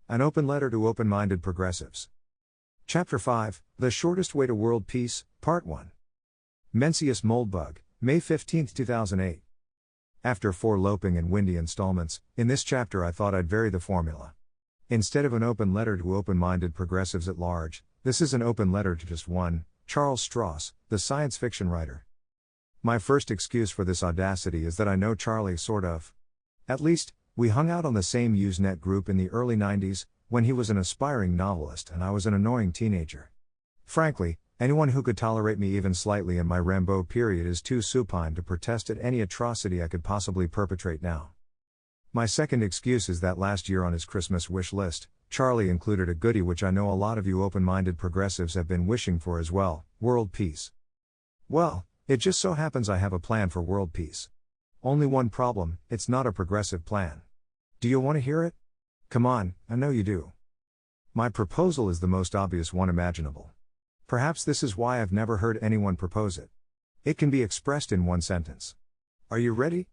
An Open Letter to Open-Minded Progressives. Chapter 5, The Shortest Way to World Peace, Part 1. Mencius Moldbug, May 15, 2008. After 4 loping and windy installments, in this chapter I thought I'd vary the formula. Instead of an open letter to open-minded progressives at large, this is an open letter to just one, Charles Stross, the science fiction writer. My first excuse for this audacity is that I know Charlie sort of. At least, we hung out on the same Usenet group in the early 90s, when he was an aspiring novelist and I was an annoying teenager. Frankly, anyone who could tolerate me even slightly in my Rambo period is too supine to protest at any atrocity I could possibly perpetrate now. My second excuse is that last year on his Christmas wish list, Charlie included a goodie which I know a lot of you open-minded progressives have been wishing for as well: world peace. Well, it just so happens I have a plan for world peace. Only one problem: it's not a progressive plan. Do you want to hear it? Come on, I know you do. My proposal is the most obvious one imaginable. Perhaps this is why I've never heard anyone propose it. It can be expressed in one sentence. Are you ready?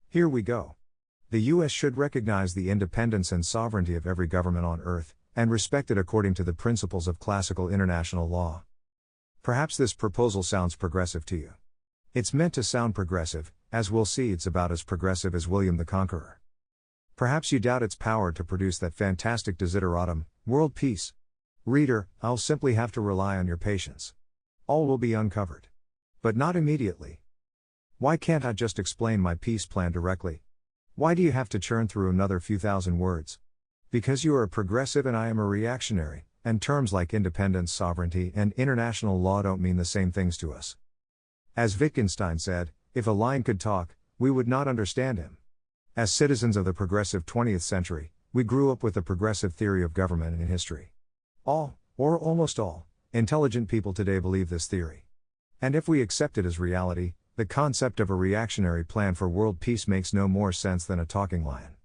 Here we go. The U.S. should recognize the independence and sovereignty of every government on Earth, and respect it according to the principles of classical international law. Perhaps this proposal sounds progressive to you. It's meant to sound progressive, as we'll see. It's about as progressive as William the Conqueror. Perhaps you doubt its power to produce that fantastic desideratum, world peace. Reader, I'll simply have to rely on your patience. All will be uncovered. But not immediately. Why can't I just explain my peace plan directly? Why do you have to churn through another few thousand words? Because you are a progressive and I am a reactionary, and terms like independence, sovereignty, and international law don't mean the same things to us. As Wittgenstein said, if a lion could talk, we would not understand him. As citizens of the progressive 20th century, we grew up with the progressive theory of government and history. All, or almost all, intelligent people today believe this theory. And if we accept it as reality, the concept of a reactionary plan for world peace makes no more sense than a talking lion.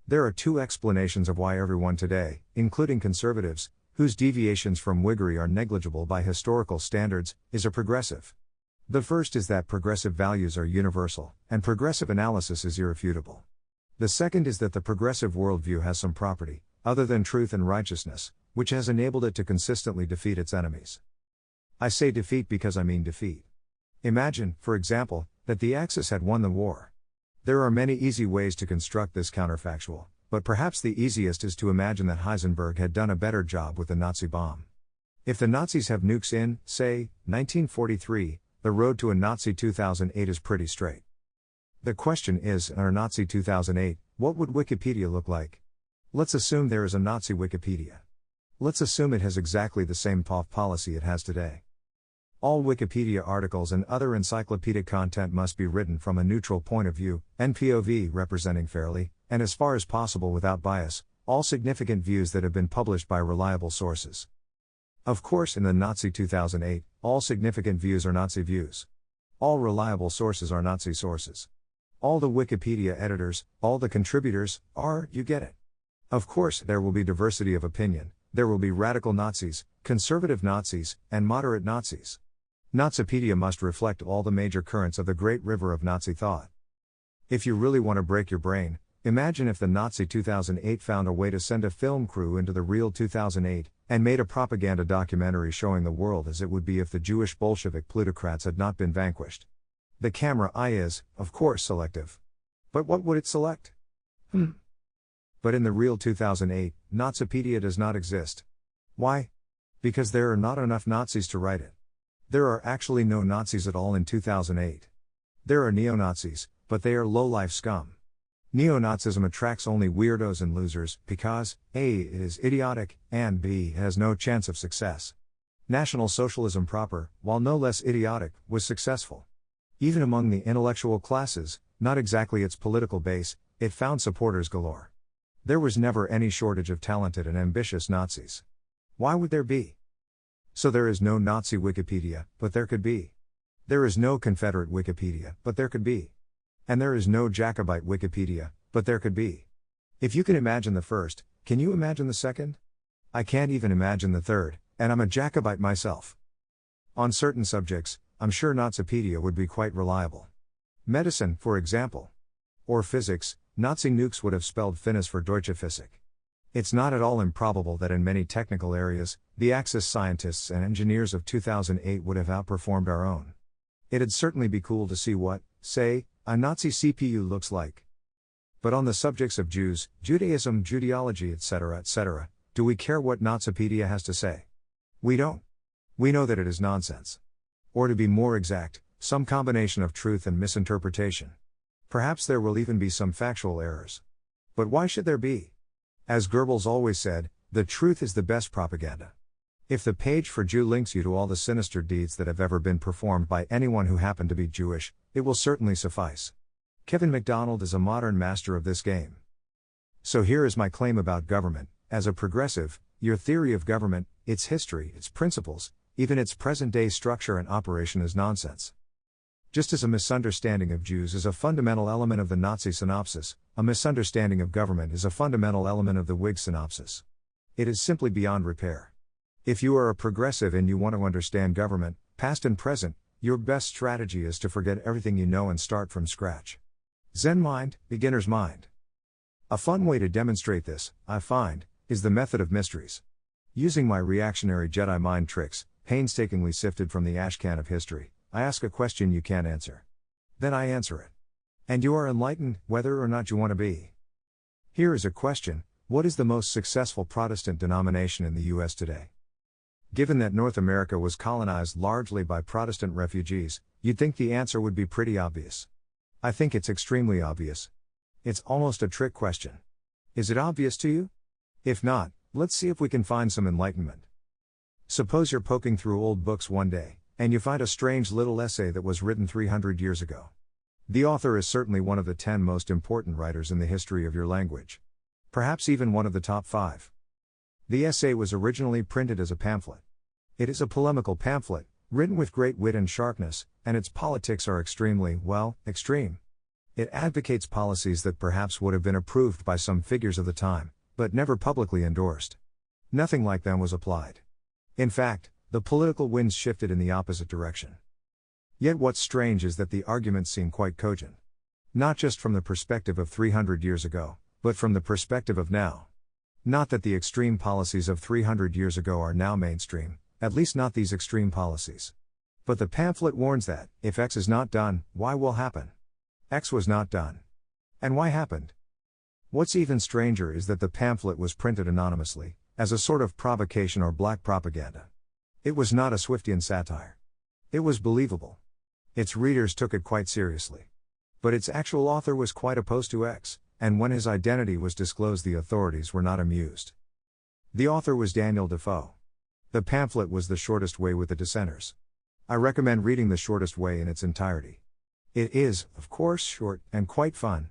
There are 2 explanations of why everyone today, including conservatives, whose deviations from Whiggery are negligible by historical standards, is a progressive. The first is that progressive values are universal, and progressive analysis is irrefutable. The second is that the progressive worldview has some property, other than truth and righteousness, which has enabled it to consistently defeat its enemies. I say defeat because I mean defeat. Imagine, for example, that the Axis had won the war. There are many easy ways to construct this counterfactual, but perhaps the easiest is to imagine that Heisenberg had done a better job with the Nazi bomb. If the Nazis have nukes in, say, 1943, the road to a Nazi 2008 is pretty straight. The question is, in our Nazi 2008, what would Wikipedia look like? Let's assume there is a Nazi Wikipedia. Let's assume it has exactly the same POF policy it has today. All Wikipedia articles and other encyclopedic content must be written from a neutral point of view, NPOV, representing fairly, and as far as possible without bias, all significant views that have been published by reliable sources. Of course, in the Nazi 2008, all significant views are Nazi views. All reliable sources are Nazi sources. All the Wikipedia editors, all the contributors, are, you get it. Of course, there will be diversity of opinion. There will be radical Nazis, conservative Nazis, and moderate Nazis. Nazipedia must reflect all the major currents of the great river of Nazi thought. If you really want to break your brain, imagine if the Nazi 2008 found a way to send a film crew into the real 2008, and made a propaganda documentary showing the world as it would be if the Jewish Bolshevik plutocrats had not been vanquished. The camera eye is, of course, selective. But what would it select? But in the real 2008, Nazipedia does not exist. Why? Because there are not enough Nazis to write it. There are actually no Nazis at all in 2008. There are neo-Nazis, but they are low-life scum. Neo-Nazism attracts only weirdos and losers, because, A, it is idiotic, and B, it has no chance of success. National Socialism proper, while no less idiotic, was successful. Even among the intellectual classes, not exactly its political base, it found supporters galore. There was never any shortage of talented and ambitious Nazis. Why would there be? So there is no Nazi Wikipedia, but there could be. There is no Confederate Wikipedia, but there could be. And there is no Jacobite Wikipedia, but there could be. If you can imagine the first, can you imagine the second? I can't even imagine the third, and I'm a Jacobite myself. On certain subjects, I'm sure Nazipedia would be quite reliable. Medicine, for example. Or physics, Nazi nukes would have spelled Finis for Deutsche Physik. It's not at all improbable that in many technical areas, the Axis scientists and engineers of 2008 would have outperformed our own. It'd certainly be cool to see what, say, a Nazi CPU looks like. But on the subjects of Jews, Judaism, Judeology, etc., do we care what Nazipedia has to say? We don't. We know that it is nonsense. Or to be more exact, some combination of truth and misinterpretation. Perhaps there will even be some factual errors. But why should there be? As Goebbels always said, the truth is the best propaganda. If the page for Jew links you to all the sinister deeds that have ever been performed by anyone who happened to be Jewish, it will certainly suffice. Kevin MacDonald is a modern master of this game. So here is my claim about government. As a progressive, your theory of government, its history, its principles, even its present-day structure and operation is nonsense. Just as a misunderstanding of Jews is a fundamental element of the Nazi synopsis, a misunderstanding of government is a fundamental element of the Whig synopsis. It is simply beyond repair. If you are a progressive and you want to understand government, past and present, your best strategy is to forget everything you know and start from scratch. Zen mind, beginner's mind. A fun way to demonstrate this, I find, is the method of mysteries. Using my reactionary Jedi mind tricks, painstakingly sifted from the ashcan of history, I ask a question you can't answer. Then I answer it. And you are enlightened, whether or not you want to be. Here is a question: what is the most successful Protestant denomination in the U.S. today? Given that North America was colonized largely by Protestant refugees, you'd think the answer would be pretty obvious. I think it's extremely obvious. It's almost a trick question. Is it obvious to you? If not, let's see if we can find some enlightenment. Suppose you're poking through old books one day, and you find a strange little essay that was written 300 years ago. The author is certainly one of the 10 most important writers in the history of your language. Perhaps even one of the top 5. The essay was originally printed as a pamphlet. It is a polemical pamphlet, written with great wit and sharpness, and its politics are extremely, extreme. It advocates policies that perhaps would have been approved by some figures of the time, but never publicly endorsed. Nothing like them was applied. In fact, the political winds shifted in the opposite direction. Yet what's strange is that the arguments seem quite cogent. Not just from the perspective of 300 years ago, but from the perspective of now. Not that the extreme policies of 300 years ago are now mainstream, at least not these extreme policies. But the pamphlet warns that, if X is not done, Y will happen. X was not done. And Y happened. What's even stranger is that the pamphlet was printed anonymously, as a sort of provocation or black propaganda. It was not a Swiftian satire. It was believable. Its readers took it quite seriously. But its actual author was quite opposed to X, and when his identity was disclosed, the authorities were not amused. The author was Daniel Defoe. The pamphlet was The Shortest Way with the Dissenters. I recommend reading The Shortest Way in its entirety. It is, of course, short and quite fun.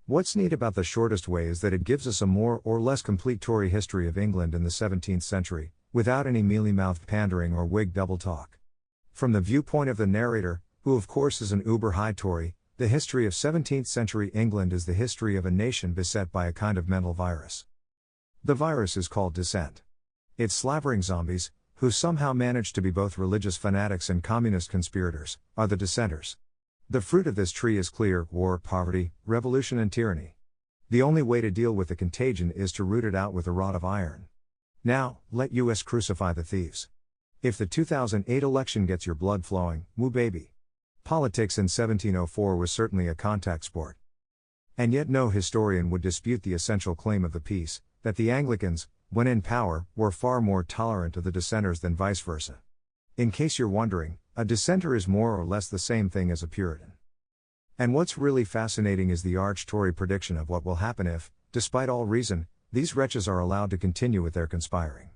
What's neat about The Shortest Way is that it gives us a more or less complete Tory history of England in the 17th century, without any mealy-mouthed pandering or Whig double-talk. From the viewpoint of the narrator, who of course is an uber-high Tory, the history of 17th century England is the history of a nation beset by a kind of mental virus. The virus is called dissent. Its slavering zombies, who somehow manage to be both religious fanatics and communist conspirators, are the dissenters. The fruit of this tree is clear: war, poverty, revolution and tyranny. The only way to deal with the contagion is to root it out with a rod of iron. Now, let us crucify the thieves. If the 2008 election gets your blood flowing, woo baby. Politics in 1704 was certainly a contact sport. And yet no historian would dispute the essential claim of the piece, that the Anglicans, when in power, were far more tolerant of the dissenters than vice versa. In case you're wondering, a dissenter is more or less the same thing as a Puritan. And what's really fascinating is the arch-Tory prediction of what will happen if, despite all reason, these wretches are allowed to continue with their conspiring.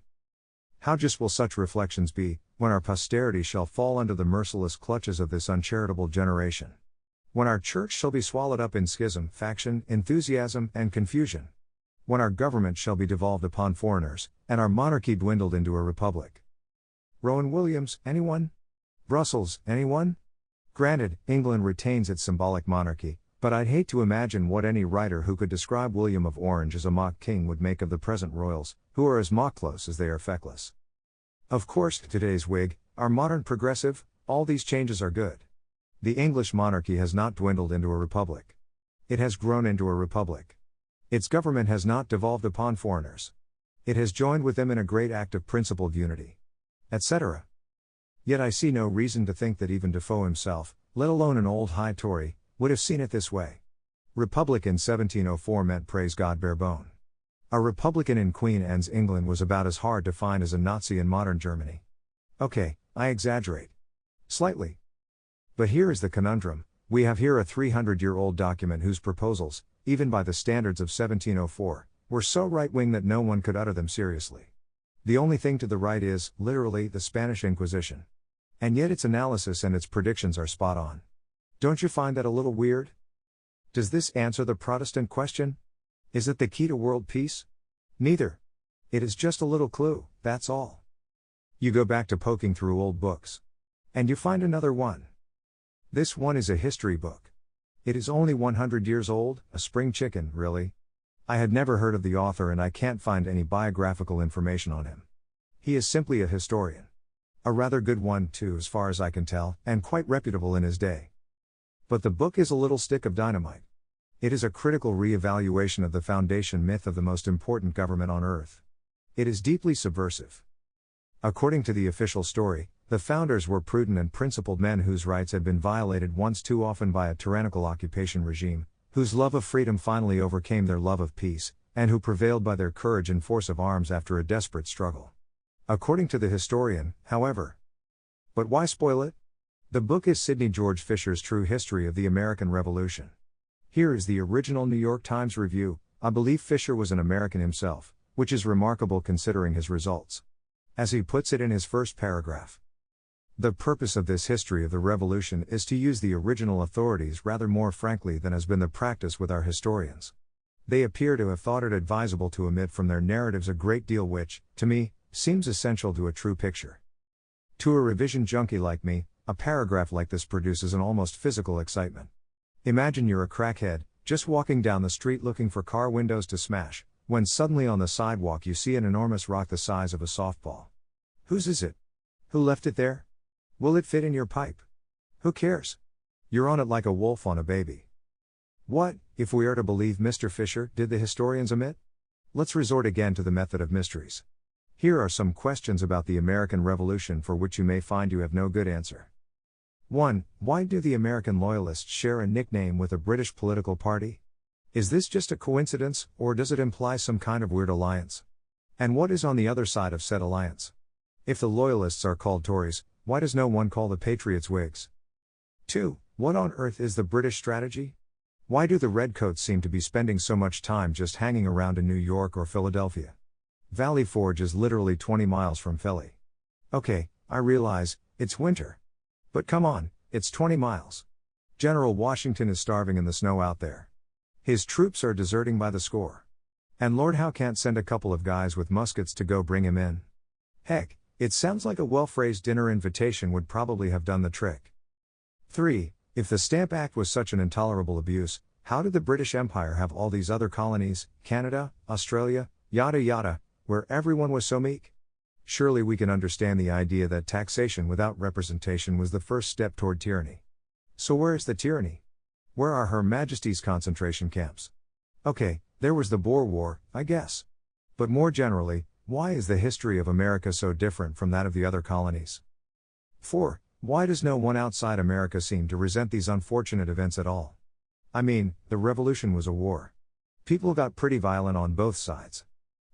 How just will such reflections be, when our posterity shall fall under the merciless clutches of this uncharitable generation? When our church shall be swallowed up in schism, faction, enthusiasm, and confusion? When our government shall be devolved upon foreigners, and our monarchy dwindled into a republic? Rowan Williams, anyone? Brussels, anyone? Granted, England retains its symbolic monarchy, but I'd hate to imagine what any writer who could describe William of Orange as a mock king would make of the present royals, who are as mock-close as they are feckless. Of course, today's Whig, our modern progressive, all these changes are good. The English monarchy has not dwindled into a republic. It has grown into a republic. Its government has not devolved upon foreigners. It has joined with them in a great act of principled unity. Etc. Yet I see no reason to think that even Defoe himself, let alone an old high Tory, would have seen it this way. Republic in 1704 meant praise God bare bone. A Republican in Queen Anne's England was about as hard to find as a Nazi in modern Germany. Okay, I exaggerate. Slightly. But here is the conundrum: we have here a 300-year-old document whose proposals, even by the standards of 1704, were so right-wing that no one could utter them seriously. The only thing to the right is, literally, the Spanish Inquisition. And yet its analysis and its predictions are spot on. Don't you find that a little weird? Does this answer the Protestant question? Is it the key to world peace? Neither. It is just a little clue, that's all. You go back to poking through old books. And you find another one. This one is a history book. It is only 100 years old, a spring chicken, really. I had never heard of the author and I can't find any biographical information on him. He is simply a historian. A rather good one, too, as far as I can tell, and quite reputable in his day. But the book is a little stick of dynamite. It is a critical re-evaluation of the foundation myth of the most important government on earth. It is deeply subversive. According to the official story, the founders were prudent and principled men whose rights had been violated once too often by a tyrannical occupation regime, whose love of freedom finally overcame their love of peace, and who prevailed by their courage and force of arms after a desperate struggle. According to the historian, however. But why spoil it? The book is Sidney George Fisher's True History of the American Revolution. Here is the original New York Times review. I believe Fisher was an American himself, which is remarkable considering his results. As he puts it in his first paragraph. The purpose of this history of the Revolution is to use the original authorities rather more frankly than has been the practice with our historians. They appear to have thought it advisable to omit from their narratives a great deal which, to me, seems essential to a true picture. To a revision junkie like me, a paragraph like this produces an almost physical excitement. Imagine you're a crackhead, just walking down the street looking for car windows to smash, when suddenly on the sidewalk you see an enormous rock the size of a softball. Whose is it? Who left it there? Will it fit in your pipe? Who cares? You're on it like a wolf on a baby. What, if we are to believe Mr. Fisher, did the historians omit? Let's resort again to the method of mysteries. Here are some questions about the American Revolution for which you may find you have no good answer. 1. Why do the American Loyalists share a nickname with a British political party? Is this just a coincidence, or does it imply some kind of weird alliance? And what is on the other side of said alliance? If the Loyalists are called Tories, why does no one call the Patriots Whigs? 2. What on earth is the British strategy? Why do the Redcoats seem to be spending so much time just hanging around in New York or Philadelphia? Valley Forge is literally 20 miles from Philly. Okay, I realize, it's winter. But come on, it's 20 miles. General Washington is starving in the snow out there. His troops are deserting by the score. And Lord Howe can't send a couple of guys with muskets to go bring him in. Heck, it sounds like a well-phrased dinner invitation would probably have done the trick. 3. If the Stamp Act was such an intolerable abuse, how did the British Empire have all these other colonies, Canada, Australia, yada yada, where everyone was so meek? Surely we can understand the idea that taxation without representation was the first step toward tyranny. So where is the tyranny? Where are Her Majesty's concentration camps? Okay, there was the Boer War, I guess. But more generally, why is the history of America so different from that of the other colonies? 4. Why does no one outside America seem to resent these unfortunate events at all? I mean, the revolution was a war. People got pretty violent on both sides.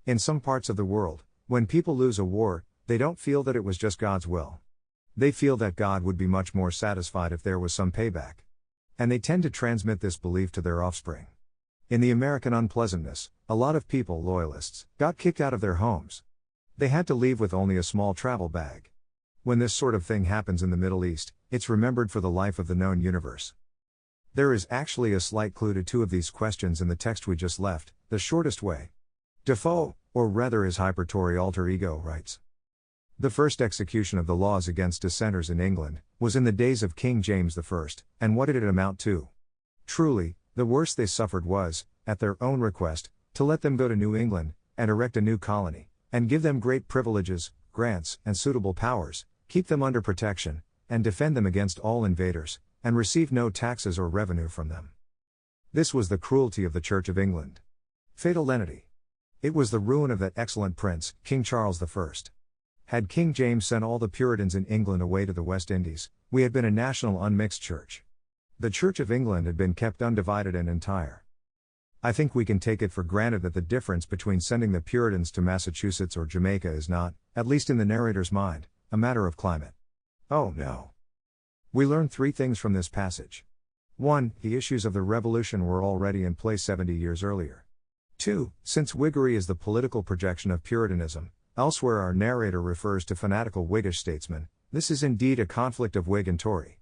In some parts of the world, when people lose a war, they don't feel that it was just God's will. They feel that God would be much more satisfied if there was some payback. And they tend to transmit this belief to their offspring. In the American unpleasantness, a lot of people, loyalists, got kicked out of their homes. They had to leave with only a small travel bag. When this sort of thing happens in the Middle East, it's remembered for the life of the known universe. There is actually a slight clue to two of these questions in the text we just left, The Shortest Way. Defoe, or rather his hyper-Tory alter ego, writes. The first execution of the laws against dissenters in England was in the days of King James I, and what did it amount to? Truly, the worst they suffered was, at their own request, to let them go to New England, and erect a new colony, and give them great privileges, grants, and suitable powers, keep them under protection, and defend them against all invaders, and receive no taxes or revenue from them. This was the cruelty of the Church of England. Fatal lenity. It was the ruin of that excellent prince, King Charles I. Had King James sent all the Puritans in England away to the West Indies, we had been a national unmixed church. The Church of England had been kept undivided and entire. I think we can take it for granted that the difference between sending the Puritans to Massachusetts or Jamaica is not, at least in the narrator's mind, a matter of climate. Oh no. We learn three things from this passage. 1. The issues of the Revolution were already in place 70 years earlier. 2. Since Whiggery is the political projection of Puritanism, elsewhere our narrator refers to fanatical Whiggish statesmen, this is indeed a conflict of Whig and Tory.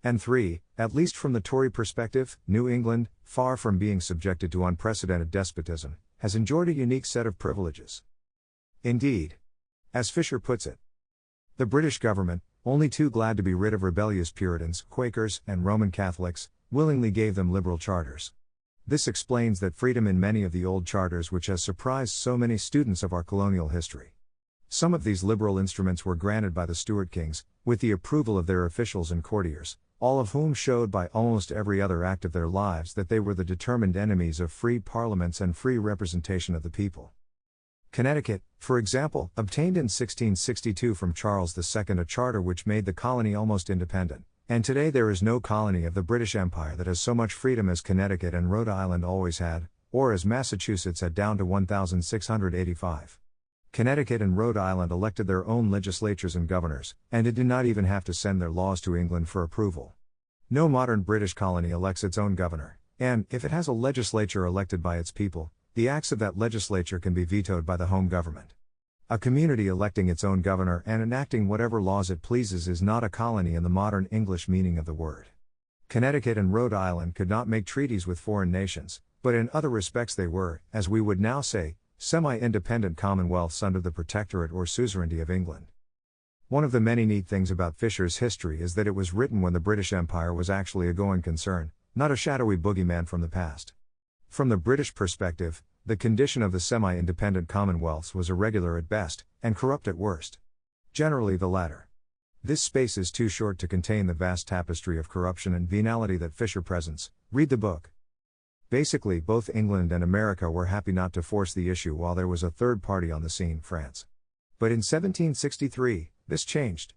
And 3. At least from the Tory perspective, New England, far from being subjected to unprecedented despotism, has enjoyed a unique set of privileges. Indeed. As Fisher puts it, the British government, only too glad to be rid of rebellious Puritans, Quakers, and Roman Catholics, willingly gave them liberal charters. This explains that freedom in many of the old charters which has surprised so many students of our colonial history. Some of these liberal instruments were granted by the Stuart kings, with the approval of their officials and courtiers, all of whom showed by almost every other act of their lives that they were the determined enemies of free parliaments and free representation of the people. Connecticut, for example, obtained in 1662 from Charles II a charter which made the colony almost independent, and today there is no colony of the British Empire that has so much freedom as Connecticut and Rhode Island always had, or as Massachusetts had down to 1685. Connecticut and Rhode Island elected their own legislatures and governors, and it did not even have to send their laws to England for approval. No modern British colony elects its own governor, and, if it has a legislature elected by its people, the acts of that legislature can be vetoed by the home government. A community electing its own governor and enacting whatever laws it pleases is not a colony in the modern English meaning of the word. Connecticut and Rhode Island could not make treaties with foreign nations, but in other respects they were, as we would now say, semi-independent commonwealths under the protectorate or suzerainty of England. One of the many neat things about Fisher's history is that it was written when the British Empire was actually a going concern, not a shadowy boogeyman from the past. From the British perspective, the condition of the semi-independent commonwealths was irregular at best, and corrupt at worst. Generally the latter. This space is too short to contain the vast tapestry of corruption and venality that Fisher presents. Read the book. Basically, both England and America were happy not to force the issue while there was a third party on the scene, France. But in 1763, this changed.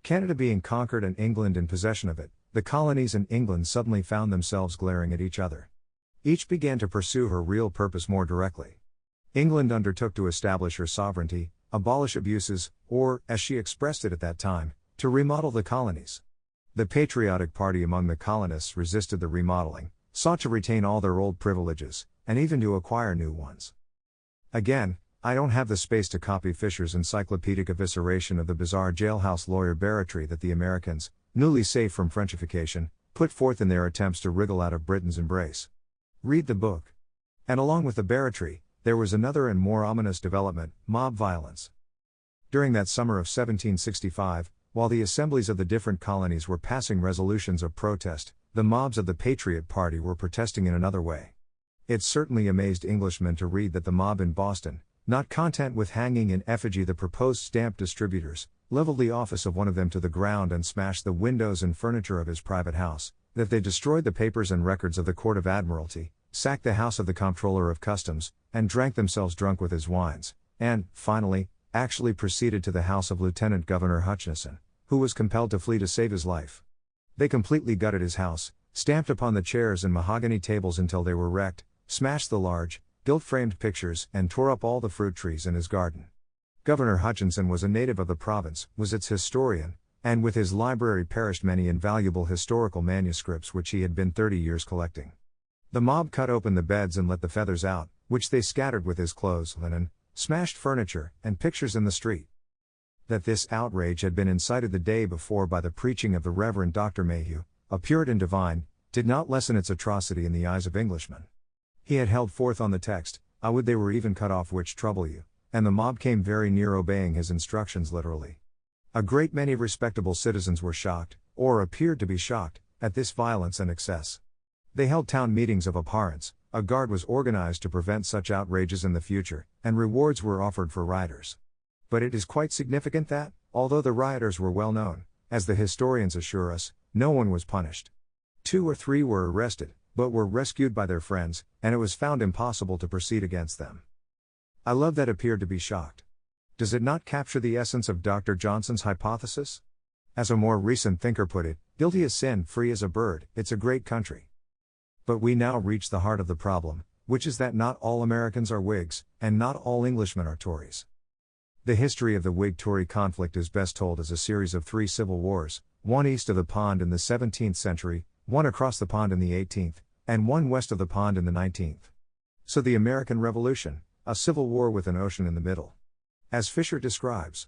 Canada being conquered and England in possession of it, the colonies and England suddenly found themselves glaring at each other. Each began to pursue her real purpose more directly. England undertook to establish her sovereignty, abolish abuses, or, as she expressed it at that time, to remodel the colonies. The patriotic party among the colonists resisted the remodeling, sought to retain all their old privileges, and even to acquire new ones. Again, I don't have the space to copy Fisher's encyclopedic evisceration of the bizarre jailhouse lawyer barratry that the Americans, newly safe from Frenchification, put forth in their attempts to wriggle out of Britain's embrace. Read the book. And along with the barratry, there was another and more ominous development, mob violence. During that summer of 1765, while the assemblies of the different colonies were passing resolutions of protest, the mobs of the Patriot Party were protesting in another way. It certainly amazed Englishmen to read that the mob in Boston, not content with hanging in effigy the proposed stamp distributors, leveled the office of one of them to the ground and smashed the windows and furniture of his private house, that they destroyed the papers and records of the Court of Admiralty, sacked the house of the Comptroller of Customs, and drank themselves drunk with his wines, and, finally, actually proceeded to the house of Lieutenant Governor Hutchinson, who was compelled to flee to save his life. They completely gutted his house, stamped upon the chairs and mahogany tables until they were wrecked, smashed the large, gilt-framed pictures, and tore up all the fruit trees in his garden. Governor Hutchinson was a native of the province, was its historian, and with his library perished many invaluable historical manuscripts which he had been 30 years collecting. The mob cut open the beds and let the feathers out, which they scattered with his clothes, linen, smashed furniture, and pictures in the street. That this outrage had been incited the day before by the preaching of the Reverend Dr. Mayhew, a Puritan divine, did not lessen its atrocity in the eyes of Englishmen. He had held forth on the text, "I would they were even cut off which trouble you," and the mob came very near obeying his instructions literally. A great many respectable citizens were shocked, or appeared to be shocked, at this violence and excess. They held town meetings of abhorrence, a guard was organized to prevent such outrages in the future, and rewards were offered for rioters. But it is quite significant that, although the rioters were well known, as the historians assure us, no one was punished. 2 or 3 were arrested, but were rescued by their friends, and it was found impossible to proceed against them. I love that appeared to be shocked. Does it not capture the essence of Dr. Johnson's hypothesis? As a more recent thinker put it, guilty as sin, free as a bird, it's a great country. But we now reach the heart of the problem, which is that not all Americans are Whigs, and not all Englishmen are Tories. The history of the Whig-Tory conflict is best told as a series of 3 civil wars, one east of the pond in the 17th century, one across the pond in the 18th, and one west of the pond in the 19th. So the American Revolution, a civil war with an ocean in the middle. As Fisher describes,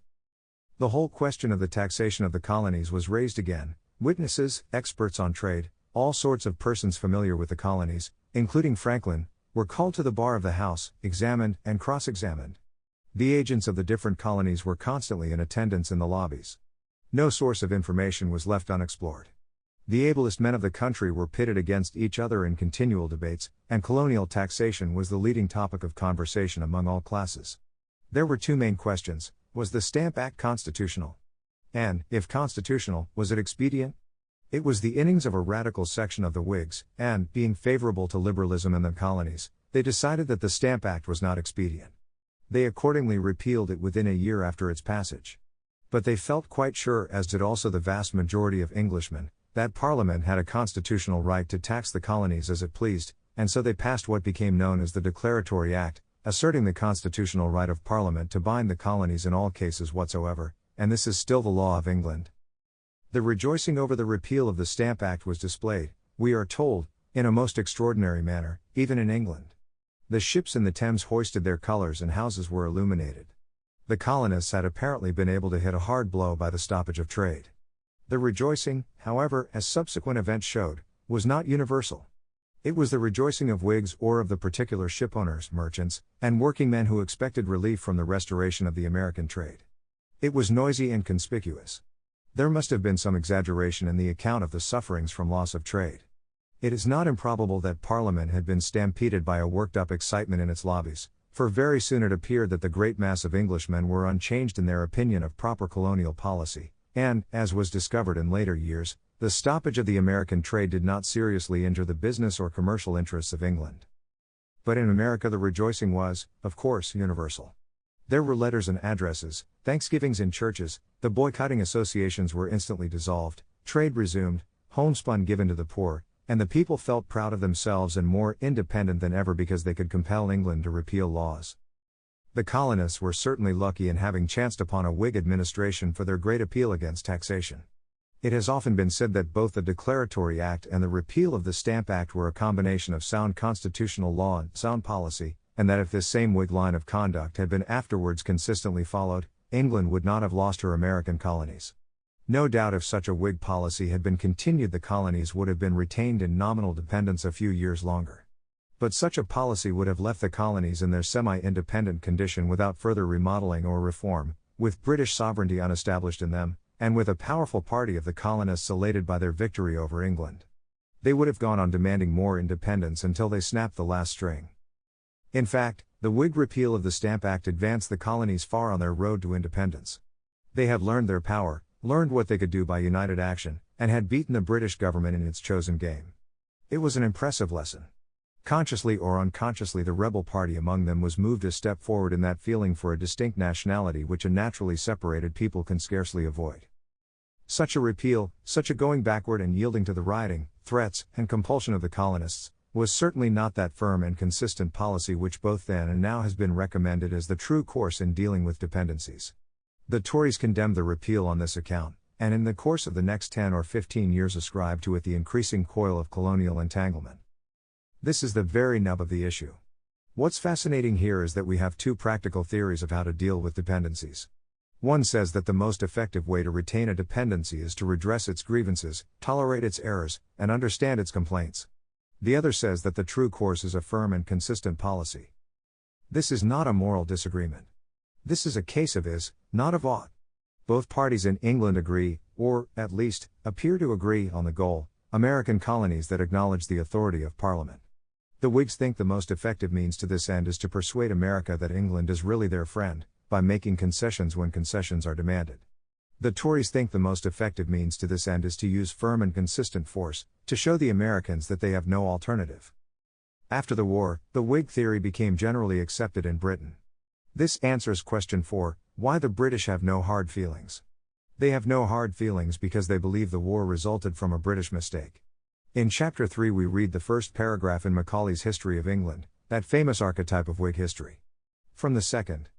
the whole question of the taxation of the colonies was raised again. Witnesses, experts on trade, all sorts of persons familiar with the colonies, including Franklin, were called to the bar of the House, examined and cross-examined. The agents of the different colonies were constantly in attendance in the lobbies. No source of information was left unexplored. The ablest men of the country were pitted against each other in continual debates, and colonial taxation was the leading topic of conversation among all classes. There were 2 main questions: was the Stamp Act constitutional? And, if constitutional, was it expedient? It was the innings of a radical section of the Whigs, and, being favorable to liberalism in the colonies, they decided that the Stamp Act was not expedient. They accordingly repealed it within a year after its passage. But they felt quite sure, as did also the vast majority of Englishmen, that Parliament had a constitutional right to tax the colonies as it pleased, and so they passed what became known as the Declaratory Act, asserting the constitutional right of Parliament to bind the colonies in all cases whatsoever, and this is still the law of England. The rejoicing over the repeal of the Stamp Act was displayed, we are told, in a most extraordinary manner, even in England. The ships in the Thames hoisted their colours and houses were illuminated. The colonists had apparently been able to hit a hard blow by the stoppage of trade. The rejoicing, however, as subsequent events showed, was not universal. It was the rejoicing of Whigs or of the particular shipowners, merchants, and working men who expected relief from the restoration of the American trade. It was noisy and conspicuous. There must have been some exaggeration in the account of the sufferings from loss of trade. It is not improbable that Parliament had been stampeded by a worked-up excitement in its lobbies, for very soon it appeared that the great mass of Englishmen were unchanged in their opinion of proper colonial policy, and, as was discovered in later years, the stoppage of the American trade did not seriously injure the business or commercial interests of England. But in America the rejoicing was, of course, universal. There were letters and addresses, thanksgivings in churches, the boycotting associations were instantly dissolved, trade resumed, homespun given to the poor, and the people felt proud of themselves and more independent than ever because they could compel England to repeal laws. The colonists were certainly lucky in having chanced upon a Whig administration for their great appeal against taxation. It has often been said that both the Declaratory Act and the repeal of the Stamp Act were a combination of sound constitutional law and sound policy, and that if this same Whig line of conduct had been afterwards consistently followed, England would not have lost her American colonies. No doubt if such a Whig policy had been continued, the colonies would have been retained in nominal dependence a few years longer. But such a policy would have left the colonies in their semi-independent condition without further remodeling or reform, with British sovereignty unestablished in them, and with a powerful party of the colonists elated by their victory over England. They would have gone on demanding more independence until they snapped the last string. In fact, the Whig repeal of the Stamp Act advanced the colonies far on their road to independence. They had learned their power, learned what they could do by united action, and had beaten the British government in its chosen game. It was an impressive lesson. Consciously or unconsciously, the rebel party among them was moved a step forward in that feeling for a distinct nationality which a naturally separated people can scarcely avoid. Such a repeal, such a going backward and yielding to the rioting, threats, and compulsion of the colonists, was certainly not that firm and consistent policy which both then and now has been recommended as the true course in dealing with dependencies. The Tories condemned the repeal on this account, and in the course of the next 10 or 15 years ascribed to it the increasing coil of colonial entanglement. This is the very nub of the issue. What's fascinating here is that we have 2 practical theories of how to deal with dependencies. One says that the most effective way to retain a dependency is to redress its grievances, tolerate its errors, and understand its complaints. The other says that the true course is a firm and consistent policy. This is not a moral disagreement. This is a case of is, not of ought. Both parties in England agree, or, at least, appear to agree on the goal, American colonies that acknowledge the authority of Parliament. The Whigs think the most effective means to this end is to persuade America that England is really their friend, by making concessions when concessions are demanded. The Tories think the most effective means to this end is to use firm and consistent force, to show the Americans that they have no alternative. After the war, the Whig theory became generally accepted in Britain. This answers question 4, why the British have no hard feelings. They have no hard feelings because they believe the war resulted from a British mistake. In Chapter 3 we read the first paragraph in Macaulay's History of England, that famous archetype of Whig history. From the second,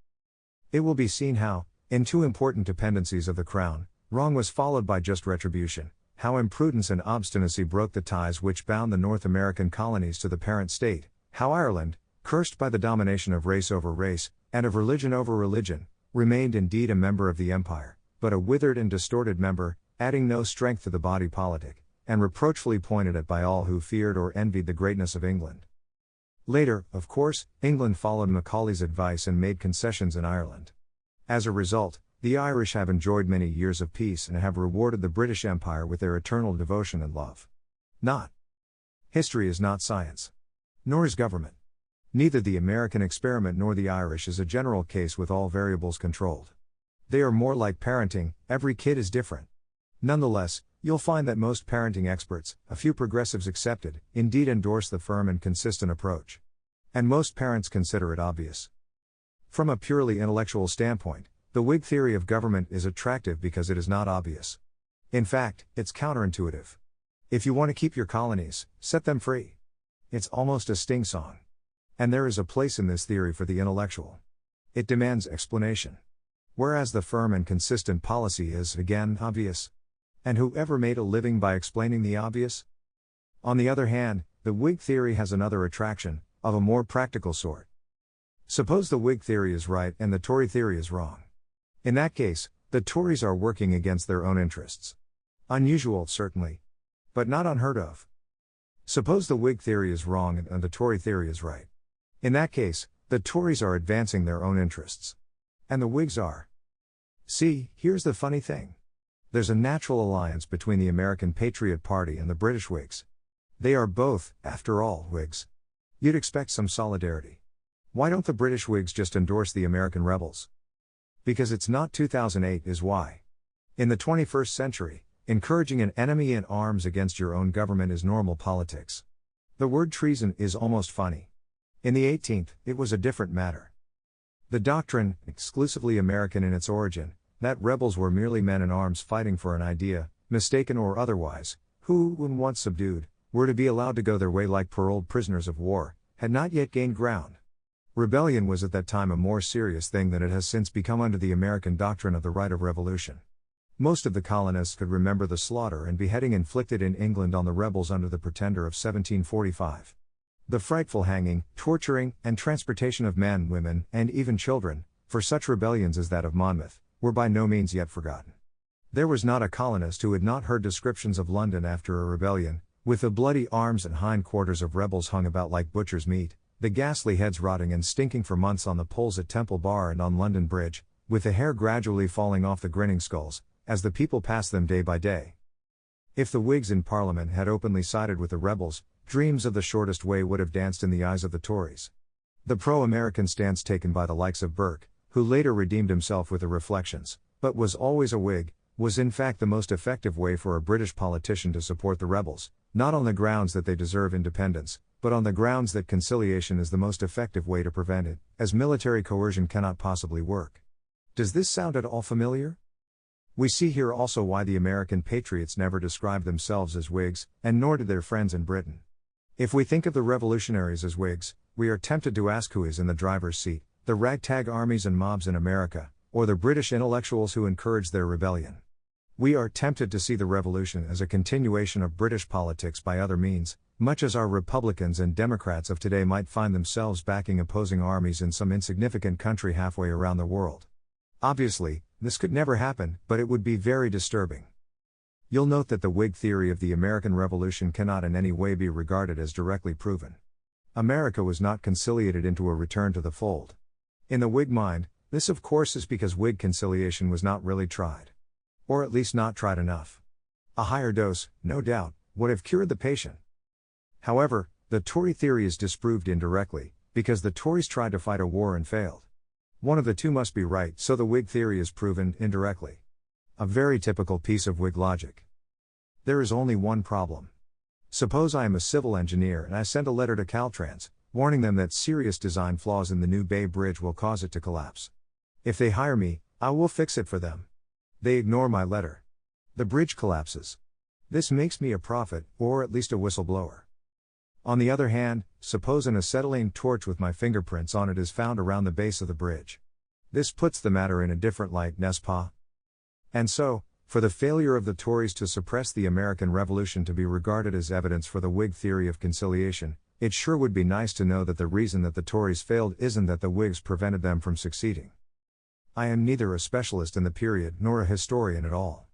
it will be seen how, in two important dependencies of the Crown, wrong was followed by just retribution, how imprudence and obstinacy broke the ties which bound the North American colonies to the parent state, how Ireland, cursed by the domination of race over race, and of religion over religion, remained indeed a member of the empire, but a withered and distorted member, adding no strength to the body politic, and reproachfully pointed at by all who feared or envied the greatness of England. Later, of course, England followed Macaulay's advice and made concessions in Ireland. As a result, the Irish have enjoyed many years of peace and have rewarded the British Empire with their eternal devotion and love. History is not science. Nor is government. Neither the American experiment nor the Irish is a general case with all variables controlled. They are more like parenting, every kid is different. Nonetheless, you'll find that most parenting experts, a few progressives accepted, indeed endorse the firm and consistent approach. And most parents consider it obvious. From a purely intellectual standpoint, the Whig theory of government is attractive because it is not obvious. In fact, it's counterintuitive. If you want to keep your colonies, set them free. It's almost a sting song. And there is a place in this theory for the intellectual. It demands explanation. Whereas the firm and consistent policy is, again, obvious. And whoever made a living by explaining the obvious? On the other hand, the Whig theory has another attraction, of a more practical sort. Suppose the Whig theory is right and the Tory theory is wrong. In that case, the Tories are working against their own interests. Unusual, certainly. But not unheard of. Suppose the Whig theory is wrong and the Tory theory is right. In that case, the Tories are advancing their own interests. And the Whigs are. See, here's the funny thing. There's a natural alliance between the American Patriot Party and the British Whigs. They are both, after all, Whigs. You'd expect some solidarity. Why don't the British Whigs just endorse the American rebels? Because it's not 2008 is why. In the 21st century, encouraging an enemy in arms against your own government is normal politics. The word treason is almost funny. In the 18th, it was a different matter. The doctrine, exclusively American in its origin, that rebels were merely men in arms fighting for an idea, mistaken or otherwise, who, when once subdued, were to be allowed to go their way like paroled prisoners of war, had not yet gained ground. Rebellion was at that time a more serious thing than it has since become under the American doctrine of the right of revolution. Most of the colonists could remember the slaughter and beheading inflicted in England on the rebels under the Pretender of 1745. The frightful hanging, torturing, and transportation of men, women, and even children, for such rebellions as that of Monmouth, were by no means yet forgotten. There was not a colonist who had not heard descriptions of London after a rebellion, with the bloody arms and hindquarters of rebels hung about like butcher's meat, the ghastly heads rotting and stinking for months on the poles at Temple Bar and on London Bridge, with the hair gradually falling off the grinning skulls, as the people passed them day by day. If the Whigs in Parliament had openly sided with the rebels, dreams of the shortest way would have danced in the eyes of the Tories. The pro-American stance taken by the likes of Burke, who later redeemed himself with the Reflections, but was always a Whig, was in fact the most effective way for a British politician to support the rebels, not on the grounds that they deserve independence, but on the grounds that conciliation is the most effective way to prevent it, as military coercion cannot possibly work. Does this sound at all familiar? We see here also why the American patriots never described themselves as Whigs, and nor did their friends in Britain. If we think of the revolutionaries as Whigs, we are tempted to ask who is in the driver's seat, the ragtag armies and mobs in America, or the British intellectuals who encouraged their rebellion. We are tempted to see the revolution as a continuation of British politics by other means, much as our Republicans and Democrats of today might find themselves backing opposing armies in some insignificant country halfway around the world. Obviously, this could never happen, but it would be very disturbing. You'll note that the Whig theory of the American Revolution cannot in any way be regarded as directly proven. America was not conciliated into a return to the fold. In the Whig mind, this of course is because Whig conciliation was not really tried. Or at least not tried enough. A higher dose, no doubt, would have cured the patient. However, the Tory theory is disproved indirectly, because the Tories tried to fight a war and failed. One of the two must be right, so the Whig theory is proven indirectly. A very typical piece of Whig logic. There is only one problem. Suppose I am a civil engineer and I send a letter to Caltrans, warning them that serious design flaws in the New Bay Bridge will cause it to collapse. If they hire me, I will fix it for them. They ignore my letter. The bridge collapses. This makes me a prophet, or at least a whistleblower. On the other hand, suppose an acetylene torch with my fingerprints on it is found around the base of the bridge. This puts the matter in a different light, n'est-ce pas? And so, for the failure of the Tories to suppress the American Revolution to be regarded as evidence for the Whig theory of conciliation, it sure would be nice to know that the reason that the Tories failed isn't that the Whigs prevented them from succeeding. I am neither a specialist in the period nor a historian at all.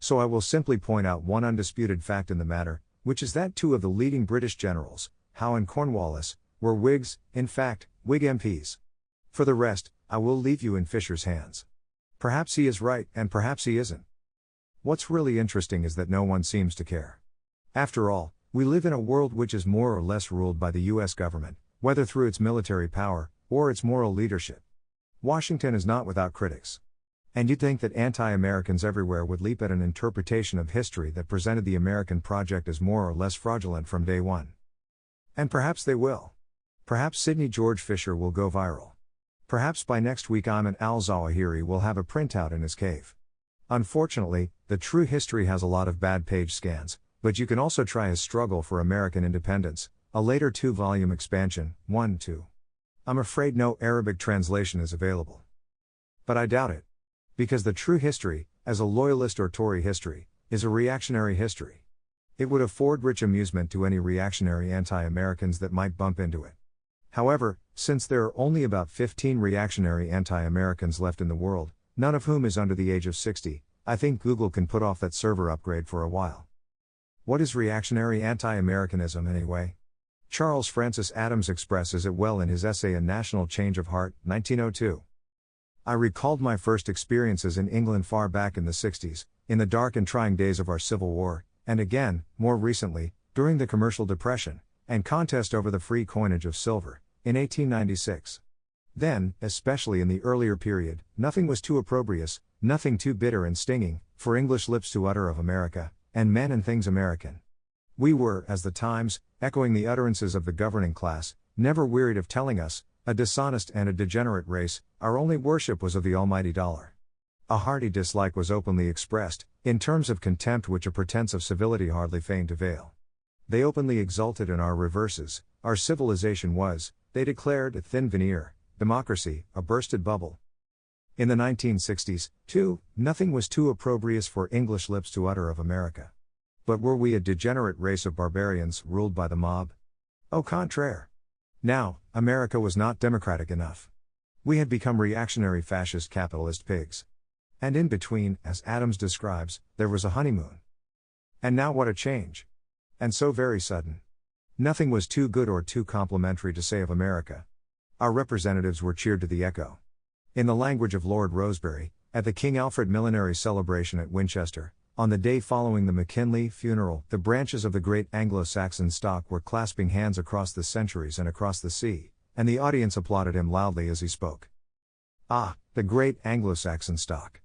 So I will simply point out one undisputed fact in the matter, which is that two of the leading British generals, Howe and Cornwallis, were Whigs, in fact, Whig MPs. For the rest, I will leave you in Fisher's hands. Perhaps he is right, and perhaps he isn't. What's really interesting is that no one seems to care. After all, we live in a world which is more or less ruled by the US government, whether through its military power, or its moral leadership. Washington is not without critics. And you'd think that anti-Americans everywhere would leap at an interpretation of history that presented the American project as more or less fraudulent from day one. And perhaps they will. Perhaps Sidney George Fisher will go viral. Perhaps by next week Ayman al-Zawahiri will have a printout in his cave. Unfortunately, the true history has a lot of bad page scans, but you can also try his struggle for American independence, a later 2-volume expansion, 1-2. I'm afraid no Arabic translation is available. But I doubt it. Because the true history, as a loyalist or Tory history, is a reactionary history. It would afford rich amusement to any reactionary anti-Americans that might bump into it. However, since there are only about 15 reactionary anti-Americans left in the world, none of whom is under the age of 60, I think Google can put off that server upgrade for a while. What is reactionary anti-Americanism anyway? Charles Francis Adams expresses it well in his essay A National Change of Heart, 1902. I recalled my first experiences in England far back in the 60s, in the dark and trying days of our Civil War, and again, more recently, during the Commercial Depression, and contest over the free coinage of silver, in 1896. Then, especially in the earlier period, nothing was too opprobrious, nothing too bitter and stinging, for English lips to utter of America, and men and things American. We were, as the Times, echoing the utterances of the governing class, never wearied of telling us, a dishonest and a degenerate race, our only worship was of the almighty dollar. A hearty dislike was openly expressed, in terms of contempt which a pretense of civility hardly feigned to veil. They openly exulted in our reverses, our civilization was, they declared, a thin veneer, democracy, a bursted bubble. In the 1960s, too, nothing was too opprobrious for English lips to utter of America. But were we a degenerate race of barbarians, ruled by the mob? Au contraire. Now, America was not democratic enough. We had become reactionary fascist capitalist pigs. And in between, as Adams describes, there was a honeymoon. And now what a change. And so very sudden. Nothing was too good or too complimentary to say of America. Our representatives were cheered to the echo. In the language of Lord Rosebery, at the King Alfred millenary celebration at Winchester, on the day following the McKinley funeral, the branches of the great Anglo-Saxon stock were clasping hands across the centuries and across the sea, and the audience applauded him loudly as he spoke. Ah, the great Anglo-Saxon stock.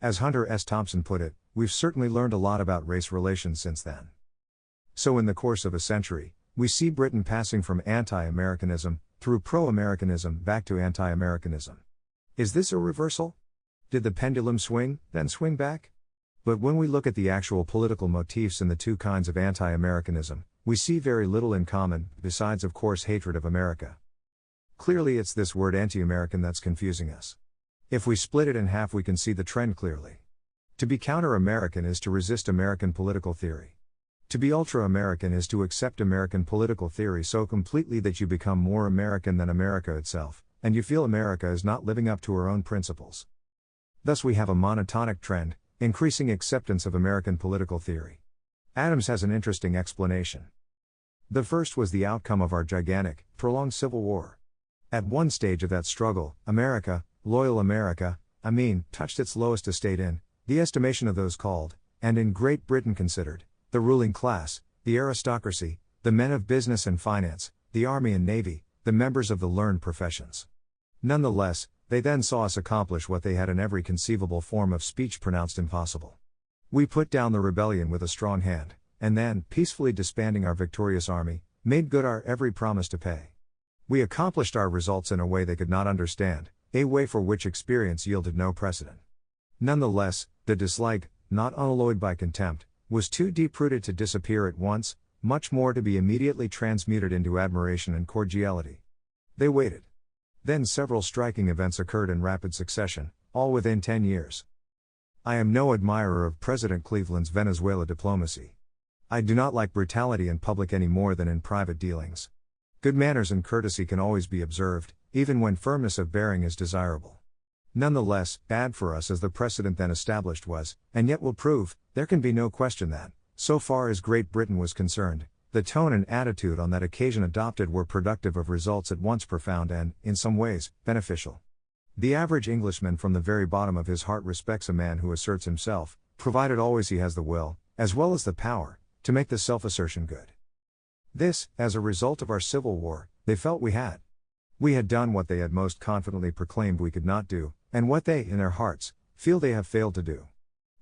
As Hunter S. Thompson put it, we've certainly learned a lot about race relations since then. So in the course of a century, we see Britain passing from anti-Americanism, through pro-Americanism, back to anti-Americanism. Is this a reversal? Did the pendulum swing, then swing back? But when we look at the actual political motifs in the two kinds of anti-Americanism, we see very little in common, besides of course hatred of America. Clearly it's this word anti-American that's confusing us. If we split it in half we can see the trend clearly. To be counter-American is to resist American political theory. To be ultra-American is to accept American political theory so completely that you become more American than America itself, and you feel America is not living up to her own principles. Thus we have a monotonic trend, increasing acceptance of American political theory. Adams has an interesting explanation. The first was the outcome of our gigantic, prolonged Civil War. At one stage of that struggle, America, loyal America, touched its lowest estate in, the estimation of those called, and in Great Britain considered, the ruling class, the aristocracy, the men of business and finance, the army and navy, the members of the learned professions. Nonetheless, They then saw us accomplish what they had in every conceivable form of speech pronounced impossible. We put down the rebellion with a strong hand, and then, peacefully disbanding our victorious army, made good our every promise to pay. We accomplished our results in a way they could not understand, a way for which experience yielded no precedent. Nonetheless, the dislike, not unalloyed by contempt, was too deep-rooted to disappear at once, much more to be immediately transmuted into admiration and cordiality. They waited. Then several striking events occurred in rapid succession, all within 10 years. I am no admirer of President Cleveland's Venezuela diplomacy. I do not like brutality in public any more than in private dealings. Good manners and courtesy can always be observed, even when firmness of bearing is desirable. Nonetheless, bad for us as the precedent then established was, and yet will prove, there can be no question that, so far as Great Britain was concerned, the tone and attitude on that occasion adopted were productive of results at once profound and, in some ways, beneficial. The average Englishman from the very bottom of his heart respects a man who asserts himself, provided always he has the will, as well as the power, to make the self-assertion good. This, as a result of our civil war, they felt we had. We had done what they had most confidently proclaimed we could not do, and what they, in their hearts, feel they have failed to do.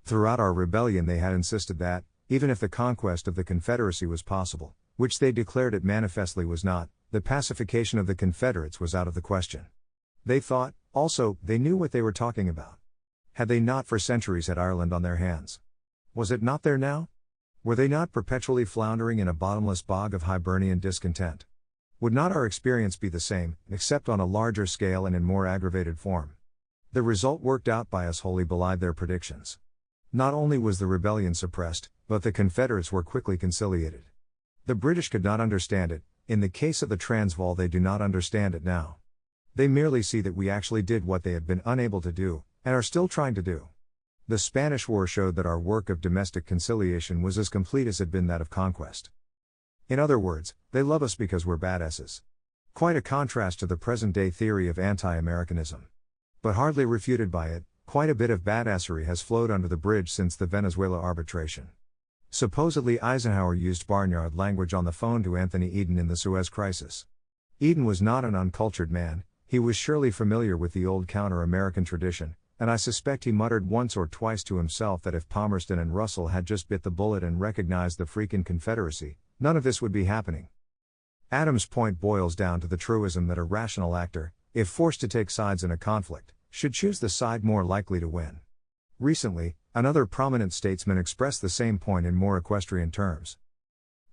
Throughout our rebellion they had insisted that, even if the conquest of the Confederacy was possible, which they declared it manifestly was not, the pacification of the Confederates was out of the question. They thought, also, they knew what they were talking about. Had they not for centuries had Ireland on their hands? Was it not there now? Were they not perpetually floundering in a bottomless bog of Hibernian discontent? Would not our experience be the same, except on a larger scale and in more aggravated form? The result worked out by us wholly belied their predictions. Not only was the rebellion suppressed, but the Confederates were quickly conciliated. The British could not understand it. In the case of the Transvaal they do not understand it now. They merely see that we actually did what they had been unable to do, and are still trying to do. The Spanish War showed that our work of domestic conciliation was as complete as had been that of conquest. In other words, they love us because we're badasses. Quite a contrast to the present-day theory of anti-Americanism. But hardly refuted by it, quite a bit of badassery has flowed under the bridge since the Venezuela arbitration. Supposedly Eisenhower used barnyard language on the phone to Anthony Eden in the Suez Crisis. Eden was not an uncultured man, he was surely familiar with the old counter-American tradition, and I suspect he muttered once or twice to himself that if Palmerston and Russell had just bit the bullet and recognized the freakin' Confederacy, none of this would be happening. Adams' point boils down to the truism that a rational actor, if forced to take sides in a conflict, should choose the side more likely to win. Recently, another prominent statesman expressed the same point in more equestrian terms.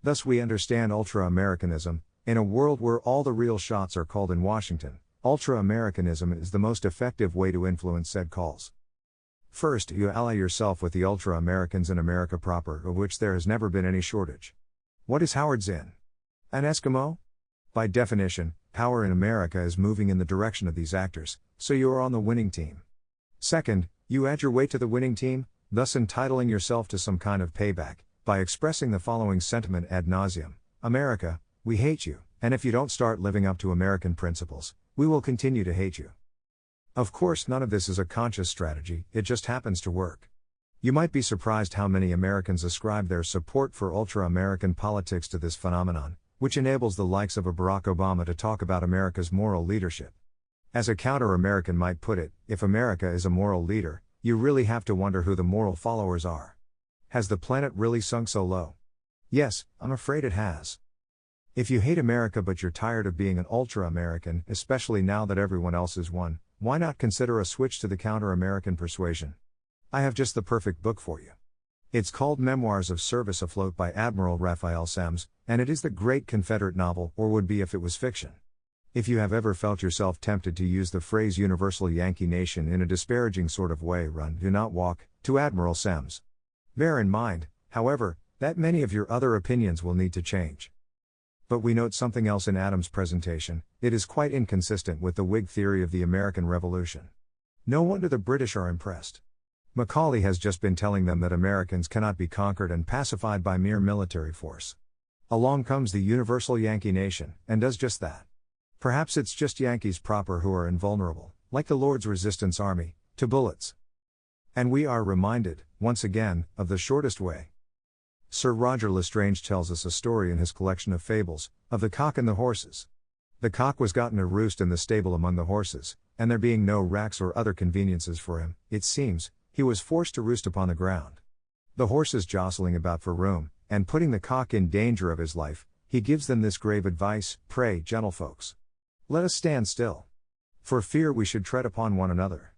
Thus we understand ultra-Americanism. In a world where all the real shots are called in Washington, ultra-Americanism is the most effective way to influence said calls. First, you ally yourself with the ultra-Americans in America proper, of which there has never been any shortage. What is Howard Zinn? An Eskimo? By definition, power in America is moving in the direction of these actors, so you are on the winning team. Second, you add your weight to the winning team, thus entitling yourself to some kind of payback, by expressing the following sentiment ad nauseum: America, we hate you, and if you don't start living up to American principles, we will continue to hate you. Of course, none of this is a conscious strategy, it just happens to work. You might be surprised how many Americans ascribe their support for ultra-American politics to this phenomenon, which enables the likes of a Barack Obama to talk about America's moral leadership. As a counter-American might put it, if America is a moral leader, you really have to wonder who the moral followers are. Has the planet really sunk so low? Yes, I'm afraid it has. If you hate America but you're tired of being an ultra-American, especially now that everyone else is one, why not consider a switch to the counter-American persuasion? I have just the perfect book for you. It's called Memoirs of Service Afloat by Admiral Raphael Semmes, and it is the great Confederate novel, or would be if it was fiction. If you have ever felt yourself tempted to use the phrase Universal Yankee Nation in a disparaging sort of way, run, do not walk, to Admiral Semmes. Bear in mind, however, that many of your other opinions will need to change. But we note something else in Adams' presentation: it is quite inconsistent with the Whig theory of the American Revolution. No wonder the British are impressed. Macaulay has just been telling them that Americans cannot be conquered and pacified by mere military force. Along comes the Universal Yankee Nation, and does just that. Perhaps it's just Yankees proper who are invulnerable, like the Lord's Resistance Army, to bullets. And we are reminded, once again, of the shortest way. Sir Roger Lestrange tells us a story in his collection of fables, of the cock and the horses. The cock was gotten a roost in the stable among the horses, and there being no racks or other conveniences for him, it seems, he was forced to roost upon the ground. The horses jostling about for room, and putting the cock in danger of his life, he gives them this grave advice: "Pray, gentlefolks, let us stand still, for fear we should tread upon one another."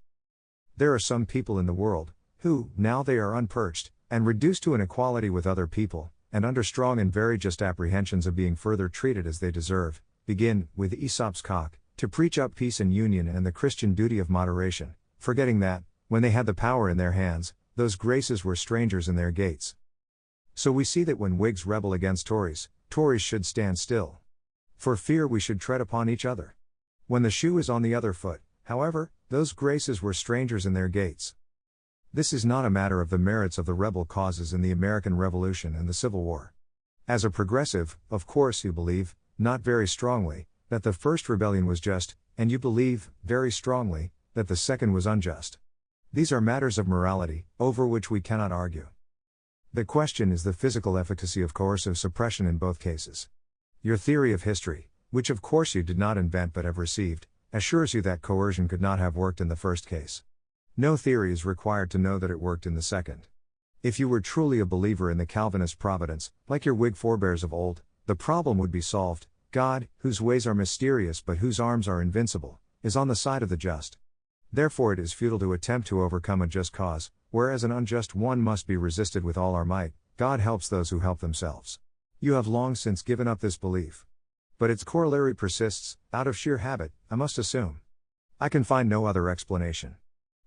There are some people in the world, who, now they are unperched, and reduced to an equality with other people, and under strong and very just apprehensions of being further treated as they deserve, begin, with Aesop's cock, to preach up peace and union and the Christian duty of moderation, forgetting that, when they had the power in their hands, those graces were strangers in their gates. So we see that when Whigs rebel against Tories, Tories should stand still, for fear we should tread upon each other. When the shoe is on the other foot, however, those graces were strangers in their gates. This is not a matter of the merits of the rebel causes in the American Revolution and the Civil War. As a progressive, of course you believe, not very strongly, that the first rebellion was just, and you believe, very strongly, that the second was unjust. These are matters of morality, over which we cannot argue. The question is the physical efficacy of coercive suppression in both cases. Your theory of history, which of course you did not invent but have received, assures you that coercion could not have worked in the first case. No theory is required to know that it worked in the second. If you were truly a believer in the Calvinist providence, like your Whig forebears of old, the problem would be solved. God, whose ways are mysterious but whose arms are invincible, is on the side of the just. Therefore it is futile to attempt to overcome a just cause, whereas an unjust one must be resisted with all our might. God helps those who help themselves. You have long since given up this belief. But its corollary persists, out of sheer habit, I must assume. I can find no other explanation.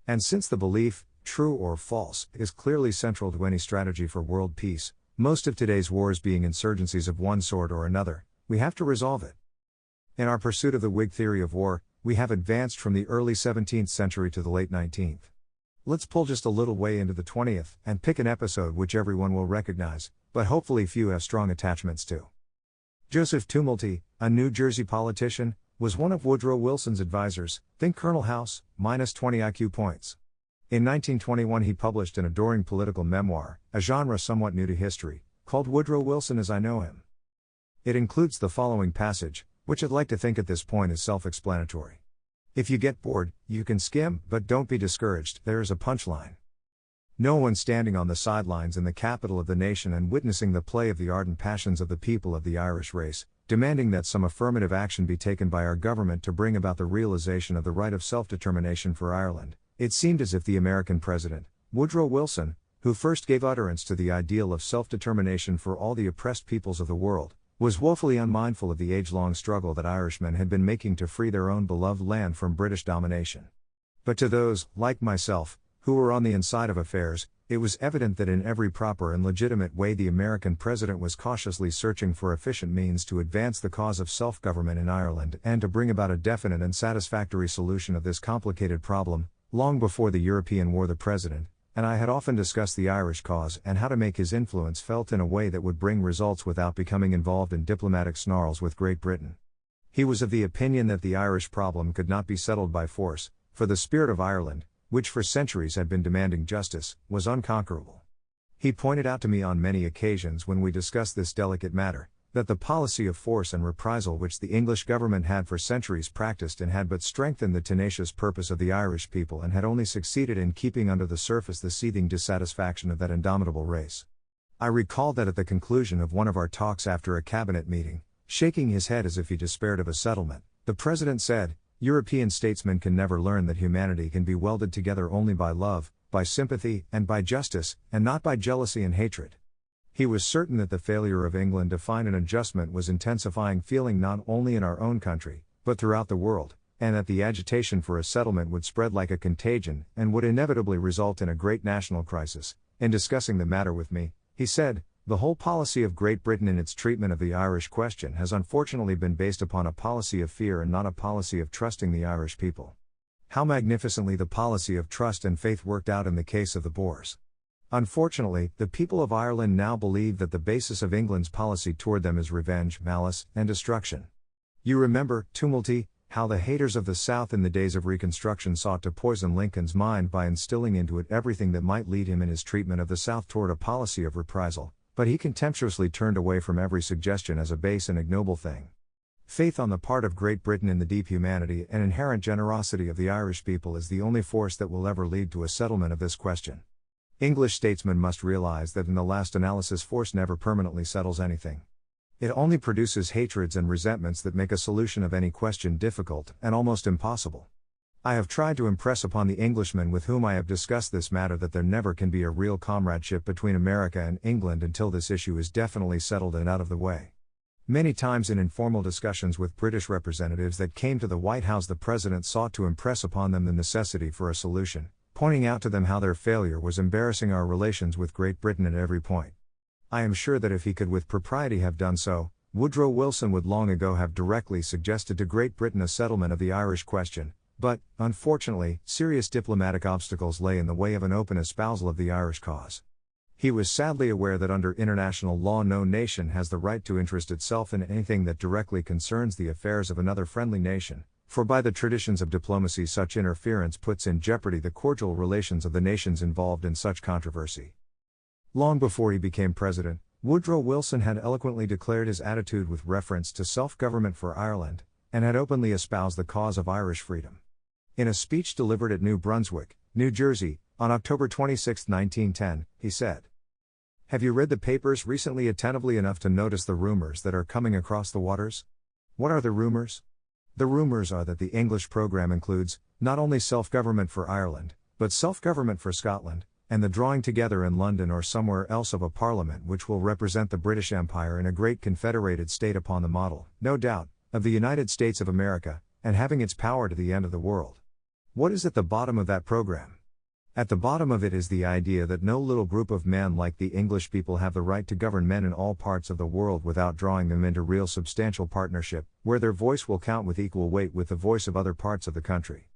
And since the belief, true or false, is clearly central to any strategy for world peace, most of today's wars being insurgencies of one sort or another, we have to resolve it. In our pursuit of the Whig theory of war, we have advanced from the early 17th century to the late 19th. Let's pull just a little way into the 20th, and pick an episode which everyone will recognize, but hopefully few have strong attachments to. Joseph Tumulty, a New Jersey politician, was one of Woodrow Wilson's advisors. Think Colonel House, minus 20 IQ points. In 1921 he published an adoring political memoir, a genre somewhat new to history, called Woodrow Wilson as I Know Him. It includes the following passage, which I'd like to think at this point is self-explanatory. If you get bored, you can skim, but don't be discouraged, there is a punchline. No one standing on the sidelines in the capital of the nation and witnessing the play of the ardent passions of the people of the Irish race, demanding that some affirmative action be taken by our government to bring about the realization of the right of self-determination for Ireland, it seemed as if the American president, Woodrow Wilson, who first gave utterance to the ideal of self-determination for all the oppressed peoples of the world, was woefully unmindful of the age-long struggle that Irishmen had been making to free their own beloved land from British domination. But to those, like myself, who were on the inside of affairs, it was evident that in every proper and legitimate way the American president was cautiously searching for efficient means to advance the cause of self-government in Ireland and to bring about a definite and satisfactory solution of this complicated problem. Long before the European war, the president and I had often discussed the Irish cause and how to make his influence felt in a way that would bring results without becoming involved in diplomatic snarls with Great Britain. He was of the opinion that the Irish problem could not be settled by force, for the spirit of Ireland, which for centuries had been demanding justice, was unconquerable. He pointed out to me on many occasions when we discussed this delicate matter, that the policy of force and reprisal which the English government had for centuries practiced and had but strengthened the tenacious purpose of the Irish people and had only succeeded in keeping under the surface the seething dissatisfaction of that indomitable race. I recall that at the conclusion of one of our talks after a cabinet meeting, shaking his head as if he despaired of a settlement, the president said, "European statesmen can never learn that humanity can be welded together only by love, by sympathy, and by justice, and not by jealousy and hatred." He was certain that the failure of England to find an adjustment was intensifying feeling not only in our own country, but throughout the world, and that the agitation for a settlement would spread like a contagion and would inevitably result in a great national crisis. In discussing the matter with me, he said, "The whole policy of Great Britain in its treatment of the Irish question has unfortunately been based upon a policy of fear and not a policy of trusting the Irish people." How magnificently the policy of trust and faith worked out in the case of the Boers. Unfortunately, the people of Ireland now believe that the basis of England's policy toward them is revenge, malice, and destruction. You remember, Tumulty, how the haters of the South in the days of Reconstruction sought to poison Lincoln's mind by instilling into it everything that might lead him in his treatment of the South toward a policy of reprisal, but he contemptuously turned away from every suggestion as a base and ignoble thing. Faith on the part of Great Britain in the deep humanity and inherent generosity of the Irish people is the only force that will ever lead to a settlement of this question. English statesmen must realize that in the last analysis, force never permanently settles anything. It only produces hatreds and resentments that make a solution of any question difficult and almost impossible. I have tried to impress upon the Englishmen with whom I have discussed this matter that there never can be a real comradeship between America and England until this issue is definitely settled and out of the way. Many times in informal discussions with British representatives that came to the White House, the President sought to impress upon them the necessity for a solution, pointing out to them how their failure was embarrassing our relations with Great Britain at every point. I am sure that if he could with propriety have done so, Woodrow Wilson would long ago have directly suggested to Great Britain a settlement of the Irish question, but, unfortunately, serious diplomatic obstacles lay in the way of an open espousal of the Irish cause. He was sadly aware that under international law no nation has the right to interest itself in anything that directly concerns the affairs of another friendly nation, for by the traditions of diplomacy such interference puts in jeopardy the cordial relations of the nations involved in such controversy. Long before he became president, Woodrow Wilson had eloquently declared his attitude with reference to self-government for Ireland, and had openly espoused the cause of Irish freedom. In a speech delivered at New Brunswick, New Jersey, on October 26, 1910, he said, "Have you read the papers recently attentively enough to notice the rumors that are coming across the waters? What are the rumors? The rumors are that the English program includes, not only self-government for Ireland, but self-government for Scotland, and the drawing together in London or somewhere else of a parliament which will represent the British Empire in a great confederated state upon the model, no doubt, of the United States of America, and having its power to the end of the world. What is at the bottom of that program? At the bottom of it is the idea that no little group of men like the English people have the right to govern men in all parts of the world without drawing them into real substantial partnership, where their voice will count with equal weight with the voice of other parts of the country.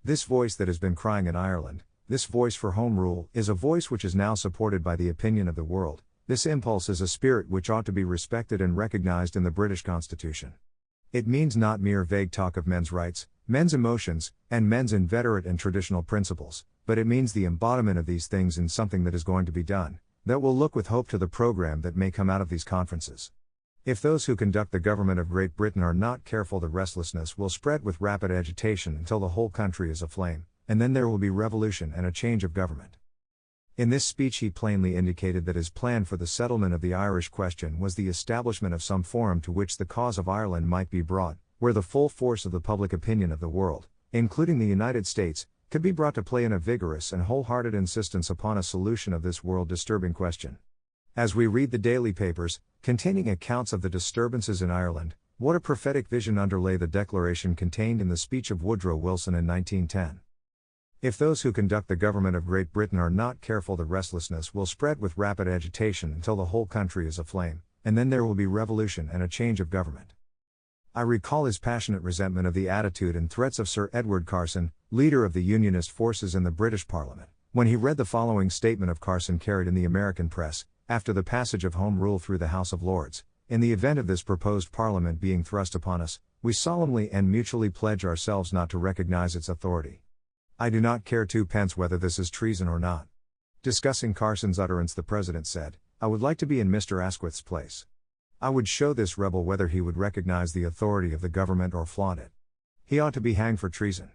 This voice that has been crying in Ireland, this voice for home rule, is a voice which is now supported by the opinion of the world. This impulse is a spirit which ought to be respected and recognized in the British Constitution. It means not mere vague talk of men's rights, men's emotions, and men's inveterate and traditional principles, but it means the embodiment of these things in something that is going to be done, that will look with hope to the program that may come out of these conferences. If those who conduct the government of Great Britain are not careful, the restlessness will spread with rapid agitation until the whole country is aflame, and then there will be revolution and a change of government." In this speech he plainly indicated that his plan for the settlement of the Irish question was the establishment of some forum to which the cause of Ireland might be brought, where the full force of the public opinion of the world, including the United States, could be brought to play in a vigorous and wholehearted insistence upon a solution of this world-disturbing question. As we read the daily papers, containing accounts of the disturbances in Ireland, what a prophetic vision underlay the declaration contained in the speech of Woodrow Wilson in 1910. If those who conduct the government of Great Britain are not careful, the restlessness will spread with rapid agitation until the whole country is aflame, and then there will be revolution and a change of government. I recall his passionate resentment of the attitude and threats of Sir Edward Carson, leader of the Unionist forces in the British Parliament, when he read the following statement of Carson carried in the American press, after the passage of Home Rule through the House of Lords: "In the event of this proposed Parliament being thrust upon us, we solemnly and mutually pledge ourselves not to recognize its authority. I do not care twopence whether this is treason or not." Discussing Carson's utterance, the President said, "I would like to be in Mr. Asquith's place. I would show this rebel whether he would recognize the authority of the government or flaunt it. He ought to be hanged for treason.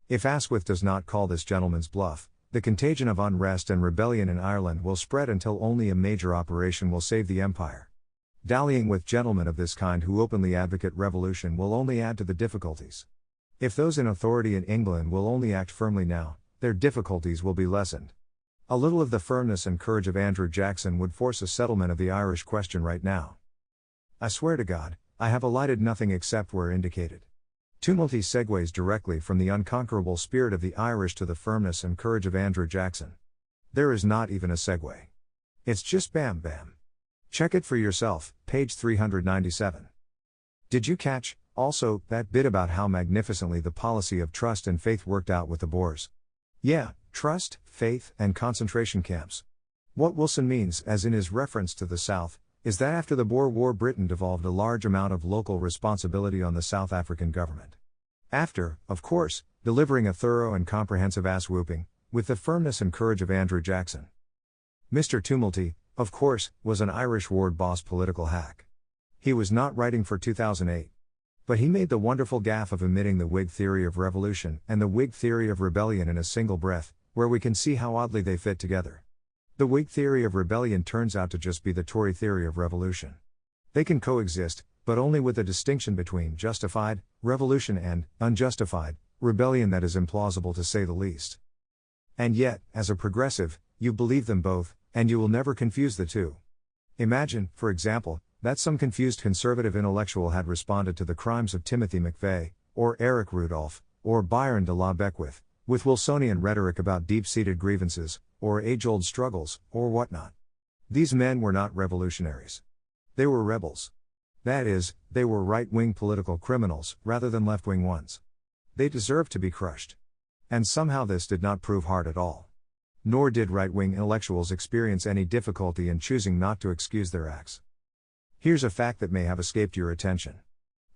If Asquith does not call this gentleman's bluff, the contagion of unrest and rebellion in Ireland will spread until only a major operation will save the empire. Dallying with gentlemen of this kind who openly advocate revolution will only add to the difficulties. If those in authority in England will only act firmly now, their difficulties will be lessened. A little of the firmness and courage of Andrew Jackson would force a settlement of the Irish question right now. I swear to God, I have alighted nothing except where indicated." Tumulty segues directly from the unconquerable spirit of the Irish to the firmness and courage of Andrew Jackson. There is not even a segue. It's just bam bam. Check it for yourself, page 397. Did you catch, also, that bit about how magnificently the policy of trust and faith worked out with the Boers? Yeah, trust, faith, and concentration camps. What Wilson means, as in his reference to the South, is that after the Boer War Britain devolved a large amount of local responsibility on the South African government. After, of course, delivering a thorough and comprehensive ass-whooping, with the firmness and courage of Andrew Jackson. Mr. Tumulty, of course, was an Irish ward boss political hack. He was not writing for 2008. But he made the wonderful gaffe of omitting the Whig theory of revolution and the Whig theory of rebellion in a single breath, where we can see how oddly they fit together. The Whig theory of rebellion turns out to just be the Tory theory of revolution. They can coexist, but only with a distinction between justified revolution and unjustified rebellion that is implausible to say the least. And yet, as a progressive, you believe them both, and you will never confuse the two. Imagine, for example, that some confused conservative intellectual had responded to the crimes of Timothy McVeigh, or Eric Rudolph, or Byron de la Beckwith, with Wilsonian rhetoric about deep-seated grievances, or age-old struggles, or whatnot. These men were not revolutionaries. They were rebels. That is, they were right-wing political criminals, rather than left-wing ones. They deserved to be crushed. And somehow this did not prove hard at all. Nor did right-wing intellectuals experience any difficulty in choosing not to excuse their acts. Here's a fact that may have escaped your attention.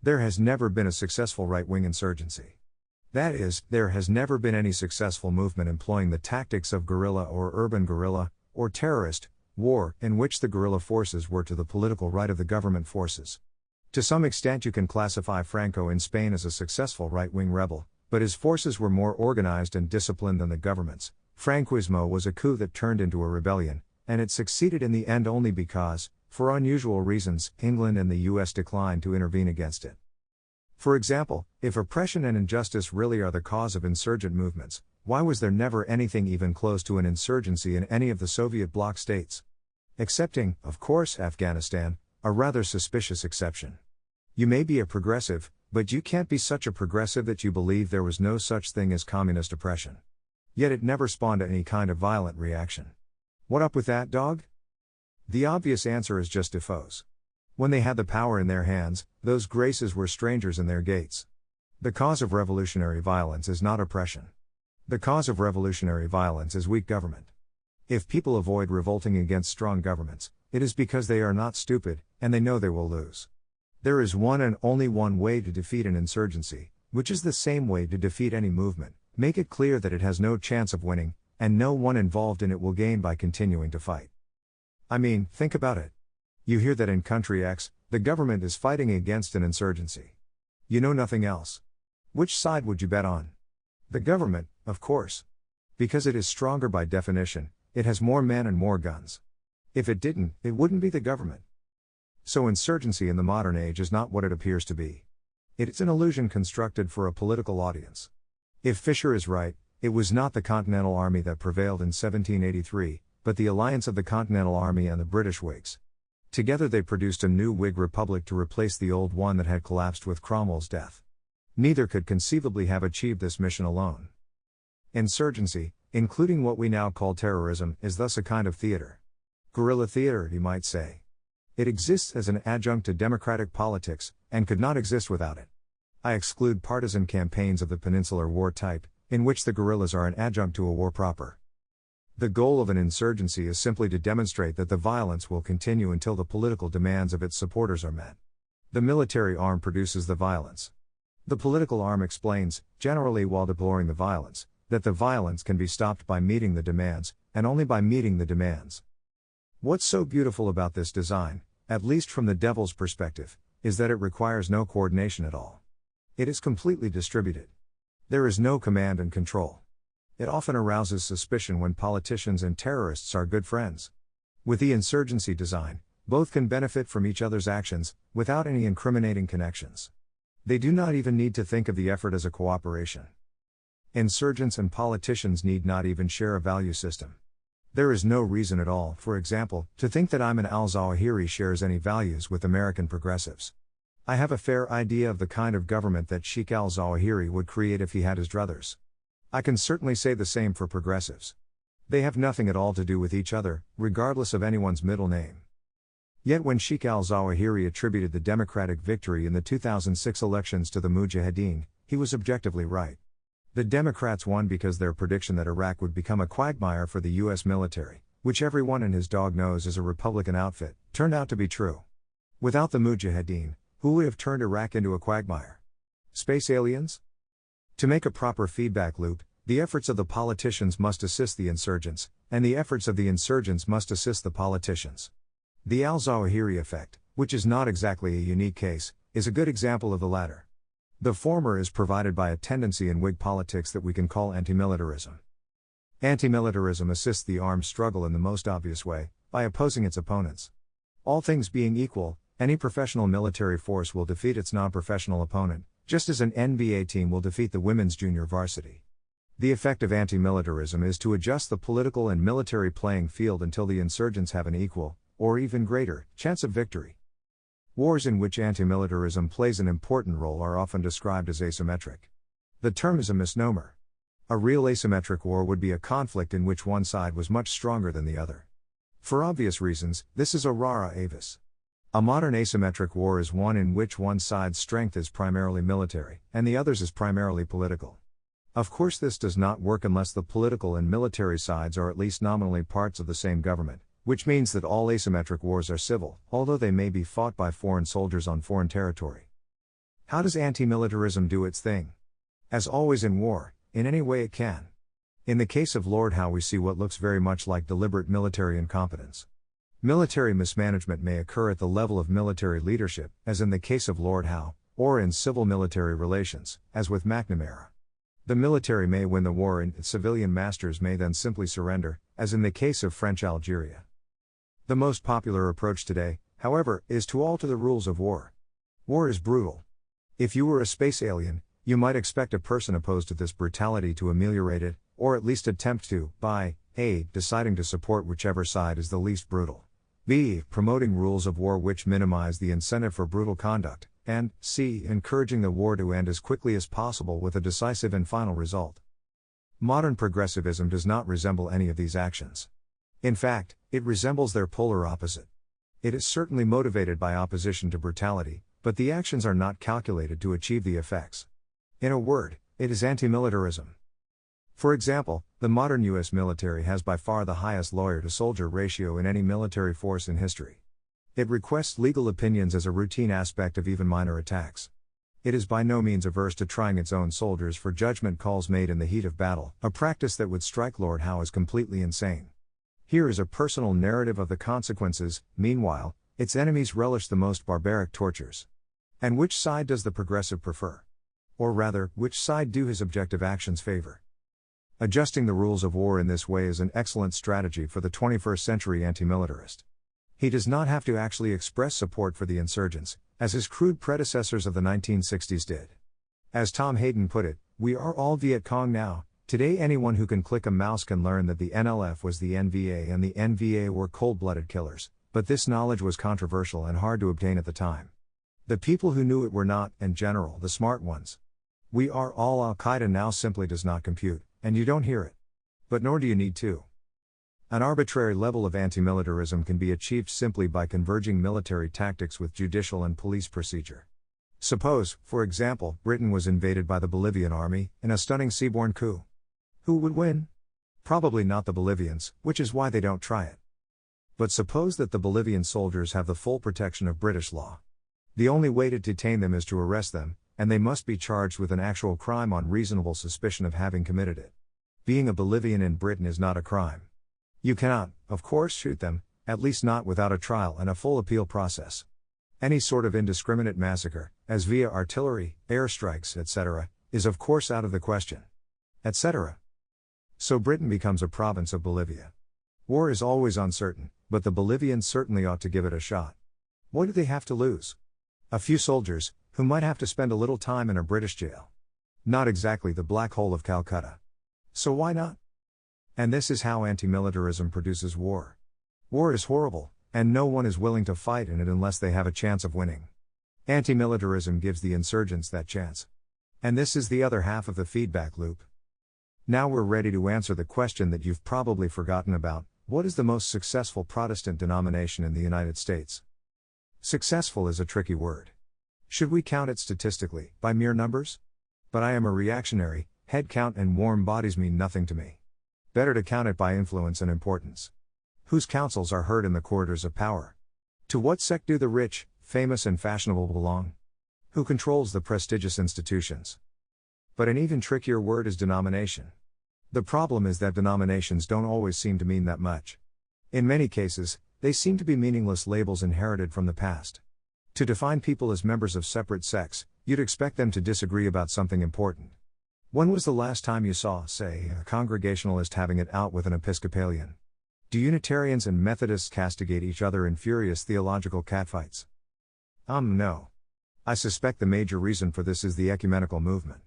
There has never been a successful right-wing insurgency. That is, there has never been any successful movement employing the tactics of guerrilla or urban guerrilla, or terrorist, war, in which the guerrilla forces were to the political right of the government forces. To some extent you can classify Franco in Spain as a successful right-wing rebel, but his forces were more organized and disciplined than the government's. Franquismo was a coup that turned into a rebellion, and it succeeded in the end only because, for unusual reasons, England and the US declined to intervene against it. For example, if oppression and injustice really are the cause of insurgent movements, why was there never anything even close to an insurgency in any of the Soviet bloc states? Excepting, of course, Afghanistan, a rather suspicious exception. You may be a progressive, but you can't be such a progressive that you believe there was no such thing as communist oppression. Yet it never spawned any kind of violent reaction. What up with that, dog? The obvious answer is just defoes. When they had the power in their hands, those graces were strangers in their gates. The cause of revolutionary violence is not oppression. The cause of revolutionary violence is weak government. If people avoid revolting against strong governments, it is because they are not stupid, and they know they will lose. There is one and only one way to defeat an insurgency, which is the same way to defeat any movement: make it clear that it has no chance of winning, and no one involved in it will gain by continuing to fight. I mean, think about it. You hear that in country X, the government is fighting against an insurgency. You know nothing else. Which side would you bet on? The government, of course. Because it is stronger by definition, it has more men and more guns. If it didn't, it wouldn't be the government. So insurgency in the modern age is not what it appears to be. It is an illusion constructed for a political audience. If Fisher is right, it was not the Continental Army that prevailed in 1783, but the alliance of the Continental Army and the British Whigs. Together they produced a new Whig republic to replace the old one that had collapsed with Cromwell's death. Neither could conceivably have achieved this mission alone. Insurgency, including what we now call terrorism, is thus a kind of theater. Guerrilla theater, you might say. It exists as an adjunct to democratic politics, and could not exist without it. I exclude partisan campaigns of the Peninsular War type, in which the guerrillas are an adjunct to a war proper. The goal of an insurgency is simply to demonstrate that the violence will continue until the political demands of its supporters are met. The military arm produces the violence. The political arm explains, generally while deploring the violence, that the violence can be stopped by meeting the demands, and only by meeting the demands. What's so beautiful about this design, at least from the devil's perspective, is that it requires no coordination at all. It is completely distributed. There is no command and control. It often arouses suspicion when politicians and terrorists are good friends. With the insurgency design, both can benefit from each other's actions, without any incriminating connections. They do not even need to think of the effort as a cooperation. Insurgents and politicians need not even share a value system. There is no reason at all, for example, to think that Ayman al-Zawahiri shares any values with American progressives. I have a fair idea of the kind of government that Sheikh al-Zawahiri would create if he had his druthers. I can certainly say the same for progressives. They have nothing at all to do with each other, regardless of anyone's middle name. Yet when Sheikh al-Zawahiri attributed the Democratic victory in the 2006 elections to the Mujahideen, he was objectively right. The Democrats won because their prediction that Iraq would become a quagmire for the US military, which everyone and his dog knows is a Republican outfit, turned out to be true. Without the Mujahideen, who would have turned Iraq into a quagmire? Space aliens? To make a proper feedback loop, the efforts of the politicians must assist the insurgents, and the efforts of the insurgents must assist the politicians. The al-Zawahiri effect, which is not exactly a unique case, is a good example of the latter. The former is provided by a tendency in Whig politics that we can call antimilitarism. Antimilitarism assists the armed struggle in the most obvious way, by opposing its opponents. All things being equal, any professional military force will defeat its non-professional opponent, just as an NBA team will defeat the women's junior varsity. The effect of antimilitarism is to adjust the political and military playing field until the insurgents have an equal, or even greater, chance of victory. Wars in which antimilitarism plays an important role are often described as asymmetric. The term is a misnomer. A real asymmetric war would be a conflict in which one side was much stronger than the other. For obvious reasons, this is a rara avis. A modern asymmetric war is one in which one side's strength is primarily military, and the other's is primarily political. Of course, this does not work unless the political and military sides are at least nominally parts of the same government, which means that all asymmetric wars are civil, although they may be fought by foreign soldiers on foreign territory. How does anti-militarism do its thing? As always in war, in any way it can. In the case of Lord Howe, we see what looks very much like deliberate military incompetence. Military mismanagement may occur at the level of military leadership, as in the case of Lord Howe, or in civil-military relations, as with McNamara. The military may win the war and its civilian masters may then simply surrender, as in the case of French Algeria. The most popular approach today, however, is to alter the rules of war. War is brutal. If you were a space alien, you might expect a person opposed to this brutality to ameliorate it, or at least attempt to, by A. deciding to support whichever side is the least brutal, B. promoting rules of war which minimize the incentive for brutal conduct, and C. encouraging the war to end as quickly as possible with a decisive and final result. Modern progressivism does not resemble any of these actions. In fact, it resembles their polar opposite. It is certainly motivated by opposition to brutality, but the actions are not calculated to achieve the effects. In a word, it is anti-militarism. For example, the modern U.S. military has by far the highest lawyer-to-soldier ratio in any military force in history. It requests legal opinions as a routine aspect of even minor attacks. It is by no means averse to trying its own soldiers for judgment calls made in the heat of battle, a practice that would strike Lord Howe as completely insane. Here is a personal narrative of the consequences. Meanwhile, its enemies relish the most barbaric tortures. And which side does the progressive prefer? Or rather, which side do his objective actions favor? Adjusting the rules of war in this way is an excellent strategy for the 21st century anti-militarist. He does not have to actually express support for the insurgents, as his crude predecessors of the 1960s did. As Tom Hayden put it, we are all Viet Cong now. Today anyone who can click a mouse can learn that the NLF was the NVA and the NVA were cold-blooded killers, but this knowledge was controversial and hard to obtain at the time. The people who knew it were not, in general, the smart ones. We are all Al-Qaeda now simply does not compute, and you don't hear it. But nor do you need to. An arbitrary level of anti-militarism can be achieved simply by converging military tactics with judicial and police procedure. Suppose, for example, Britain was invaded by the Bolivian army, in a stunning seaborne coup. Who would win? Probably not the Bolivians, which is why they don't try it. But suppose that the Bolivian soldiers have the full protection of British law. The only way to detain them is to arrest them, and they must be charged with an actual crime on reasonable suspicion of having committed it. Being a Bolivian in Britain is not a crime. You cannot, of course, shoot them, at least not without a trial and a full appeal process. Any sort of indiscriminate massacre, as via artillery, airstrikes, etc., is of course out of the question. Etc. So Britain becomes a province of Bolivia. War is always uncertain, but the Bolivians certainly ought to give it a shot. What do they have to lose? A few soldiers, who might have to spend a little time in a British jail. Not exactly the black hole of Calcutta. So why not? And this is how anti-militarism produces war. War is horrible, and no one is willing to fight in it unless they have a chance of winning. Anti-militarism gives the insurgents that chance. And this is the other half of the feedback loop. Now we're ready to answer the question that you've probably forgotten about: what is the most successful Protestant denomination in the United States? Successful is a tricky word. Should we count it statistically, by mere numbers? But I am a reactionary, head count and warm bodies mean nothing to me. Better to count it by influence and importance. Whose counsels are heard in the corridors of power? To what sect do the rich, famous and fashionable belong? Who controls the prestigious institutions? But an even trickier word is denomination. The problem is that denominations don't always seem to mean that much. In many cases, they seem to be meaningless labels inherited from the past. To define people as members of separate sects, you'd expect them to disagree about something important. When was the last time you saw, say, a Congregationalist having it out with an Episcopalian? Do Unitarians and Methodists castigate each other in furious theological catfights? No. I suspect the major reason for this is the ecumenical movement.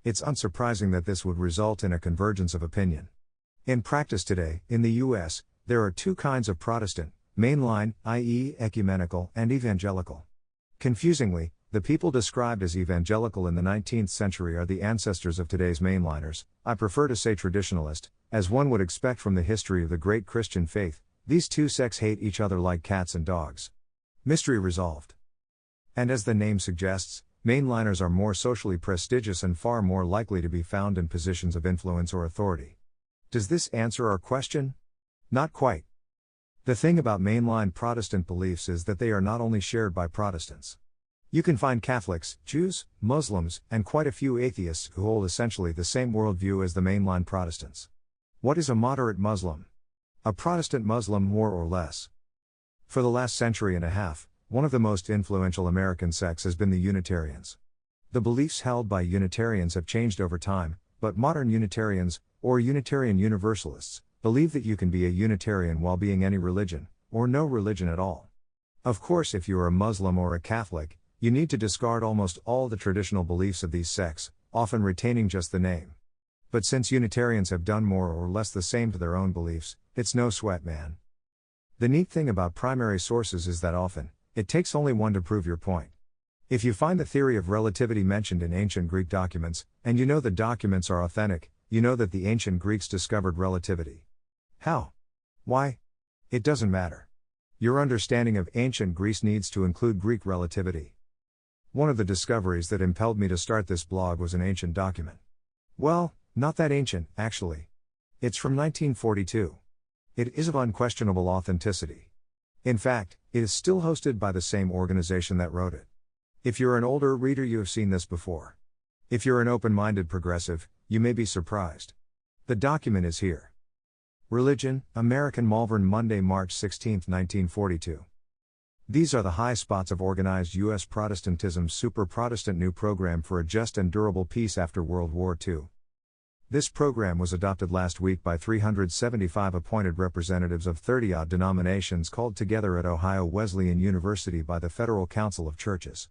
It's unsurprising that this would result in a convergence of opinion. In practice today, in the U.S., there are two kinds of Protestant: mainline, i.e., ecumenical, and evangelical. Confusingly, the people described as evangelical in the 19th century are the ancestors of today's mainliners. I prefer to say traditionalist, as one would expect from the history of the great Christian faith. These two sects hate each other like cats and dogs. Mystery resolved. And as the name suggests, mainliners are more socially prestigious and far more likely to be found in positions of influence or authority. Does this answer our question? Not quite. The thing about mainline Protestant beliefs is that they are not only shared by Protestants. You can find Catholics, Jews, Muslims, and quite a few atheists who hold essentially the same worldview as the mainline Protestants. What is a moderate Muslim? A Protestant Muslim, more or less. For the last century and a half, one of the most influential American sects has been the Unitarians. The beliefs held by Unitarians have changed over time, but modern Unitarians, or Unitarian Universalists, believe that you can be a Unitarian while being any religion, or no religion at all. Of course, if you are a Muslim or a Catholic, you need to discard almost all the traditional beliefs of these sects, often retaining just the name. But since Unitarians have done more or less the same to their own beliefs, it's no sweat, man. The neat thing about primary sources is that often, it takes only one to prove your point. If you find the theory of relativity mentioned in ancient Greek documents, and you know the documents are authentic, you know that the ancient Greeks discovered relativity. How? Why? It doesn't matter. Your understanding of ancient Greece needs to include Greek relativity. One of the discoveries that impelled me to start this blog was an ancient document. Well, not that ancient, actually. It's from 1942. It is of unquestionable authenticity. In fact, it is still hosted by the same organization that wrote it. If you're an older reader, you have seen this before. If you're an open-minded progressive, you may be surprised. The document is here. Religion, American Malvern, Monday, March 16, 1942. These are the high spots of organized U.S. Protestantism's super-Protestant new program for a just and durable peace after World War II. This program was adopted last week by 375 appointed representatives of 30-odd denominations called together at Ohio Wesleyan University by the Federal Council of Churches.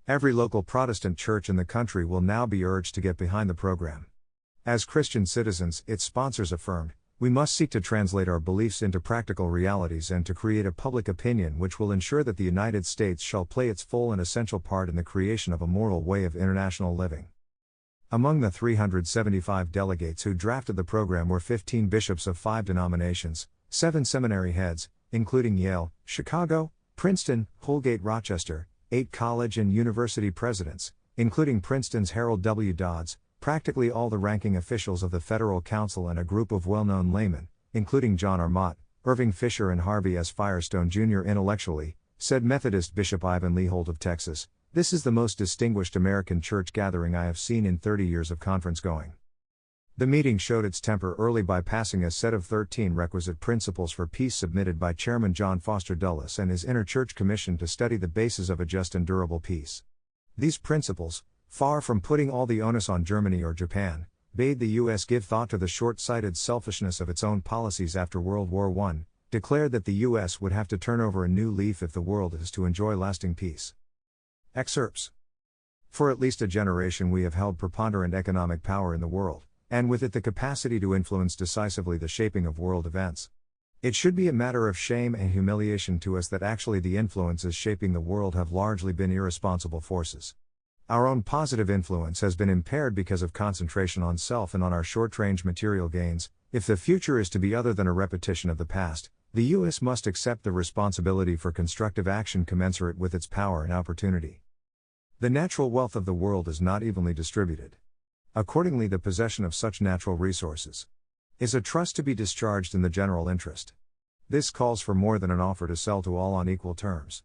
Every local Protestant church in the country will now be urged to get behind the program. As Christian citizens, its sponsors affirmed, we must seek to translate our beliefs into practical realities and to create a public opinion which will ensure that the United States shall play its full and essential part in the creation of a moral way of international living. Among the 375 delegates who drafted the program were 15 bishops of 5 denominations, 7 seminary heads, including Yale, Chicago, Princeton, Colgate, Rochester, 8 college and university presidents, including Princeton's Harold W. Dodds, practically all the ranking officials of the Federal Council, and a group of well-known laymen, including John R. Mott, Irving Fisher and Harvey S. Firestone Jr. Intellectually, said Methodist Bishop Ivan Leaholt of Texas, this is the most distinguished American church gathering I have seen in 30 years of conference going. The meeting showed its temper early by passing a set of 13 requisite principles for peace submitted by Chairman John Foster Dulles and his Inter-Church Commission to study the basis of a just and durable peace. These principles, far from putting all the onus on Germany or Japan, bade the U.S. give thought to the short-sighted selfishness of its own policies after World War I, declared that the U.S. would have to turn over a new leaf if the world is to enjoy lasting peace. Excerpts. For at least a generation we have held preponderant economic power in the world, and with it the capacity to influence decisively the shaping of world events. It should be a matter of shame and humiliation to us that actually the influences shaping the world have largely been irresponsible forces. Our own positive influence has been impaired because of concentration on self and on our short-range material gains. If the future is to be other than a repetition of the past, the U.S. must accept the responsibility for constructive action commensurate with its power and opportunity. The natural wealth of the world is not evenly distributed. Accordingly, the possession of such natural resources is a trust to be discharged in the general interest. This calls for more than an offer to sell to all on equal terms.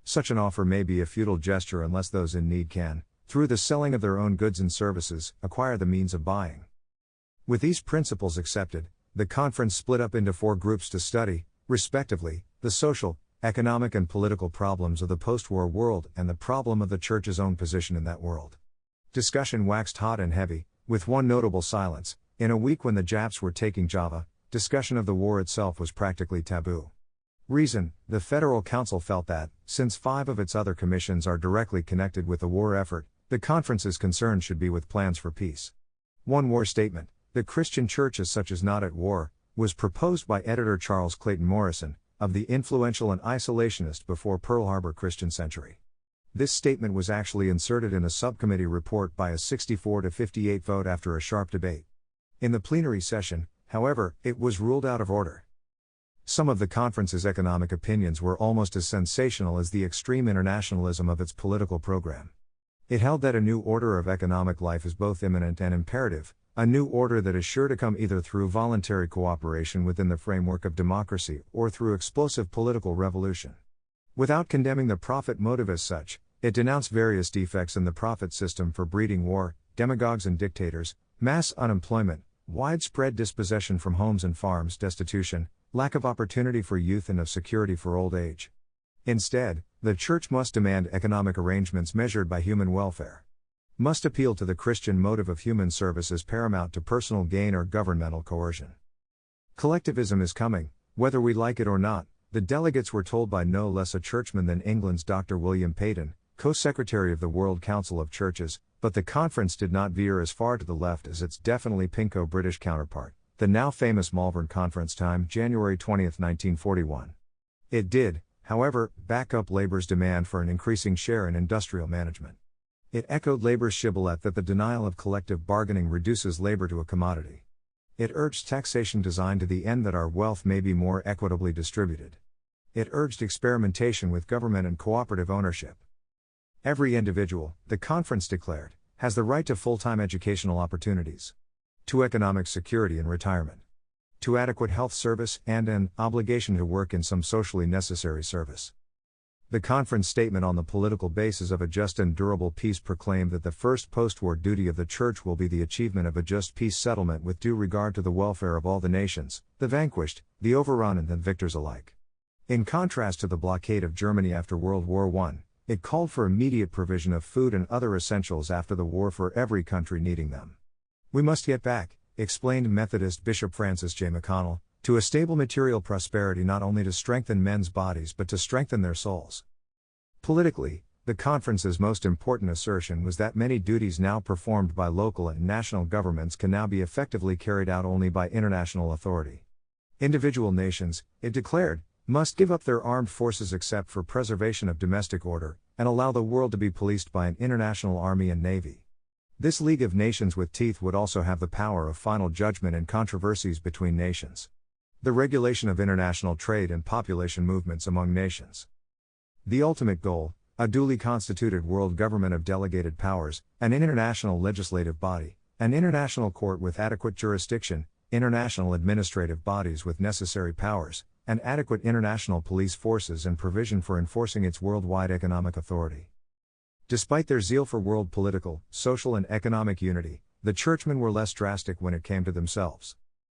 Such an offer may be a futile gesture unless those in need can, through the selling of their own goods and services, acquire the means of buying. With these principles accepted, the conference split up into 4 groups to study, respectively, the social, economic and political problems of the post-war world and the problem of the Church's own position in that world. Discussion waxed hot and heavy, with one notable silence. In a week when the Japs were taking Java, discussion of the war itself was practically taboo. Reason: the Federal Council felt that, since 5 of its other commissions are directly connected with the war effort, the conference's concern should be with plans for peace. One war statement, "The Christian Church as such is not at war," was proposed by editor Charles Clayton Morrison, of the influential and isolationist before Pearl Harbor Christian Century. This statement was actually inserted in a subcommittee report by a 64-58 vote after a sharp debate. In the plenary session, however, it was ruled out of order. Some of the conference's economic opinions were almost as sensational as the extreme internationalism of its political program. It held that a new order of economic life is both imminent and imperative, a new order that is sure to come either through voluntary cooperation within the framework of democracy or through explosive political revolution. Without condemning the profit motive as such, it denounced various defects in the profit system for breeding war, demagogues and dictators, mass unemployment, widespread dispossession from homes and farms, destitution, lack of opportunity for youth and of security for old age. Instead, the Church must demand economic arrangements measured by human welfare. Must appeal to the Christian motive of human service as paramount to personal gain or governmental coercion. Collectivism is coming, whether we like it or not, the delegates were told by no less a churchman than England's Dr. William Peyton, co-secretary of the World Council of Churches, but the conference did not veer as far to the left as its definitely pinko British counterpart, the now famous Malvern Conference, time January 20, 1941. It did, however, back up Labour's demand for an increasing share in industrial management. It echoed Labour's shibboleth that the denial of collective bargaining reduces labor to a commodity. It urged taxation designed to the end that our wealth may be more equitably distributed. It urged experimentation with government and cooperative ownership. Every individual, the conference declared, has the right to full-time educational opportunities, to economic security and retirement, to adequate health service and an obligation to work in some socially necessary service. The conference statement on the political basis of a just and durable peace proclaimed that the first post-war duty of the Church will be the achievement of a just peace settlement with due regard to the welfare of all the nations, the vanquished, the overrun and the victors alike. In contrast to the blockade of Germany after World War I, it called for immediate provision of food and other essentials after the war for every country needing them. We must get back, explained Methodist Bishop Francis J. McConnell, to a stable material prosperity not only to strengthen men's bodies but to strengthen their souls. Politically, the conference's most important assertion was that many duties now performed by local and national governments can now be effectively carried out only by international authority. Individual nations, it declared, must give up their armed forces except for preservation of domestic order, and allow the world to be policed by an international army and navy. This League of Nations with teeth would also have the power of final judgment in controversies between nations. The regulation of international trade and population movements among nations. The ultimate goal, a duly constituted world government of delegated powers, an international legislative body, an international court with adequate jurisdiction, international administrative bodies with necessary powers, and adequate international police forces and provision for enforcing its worldwide economic authority. Despite their zeal for world political, social and economic unity, the churchmen were less drastic when it came to themselves.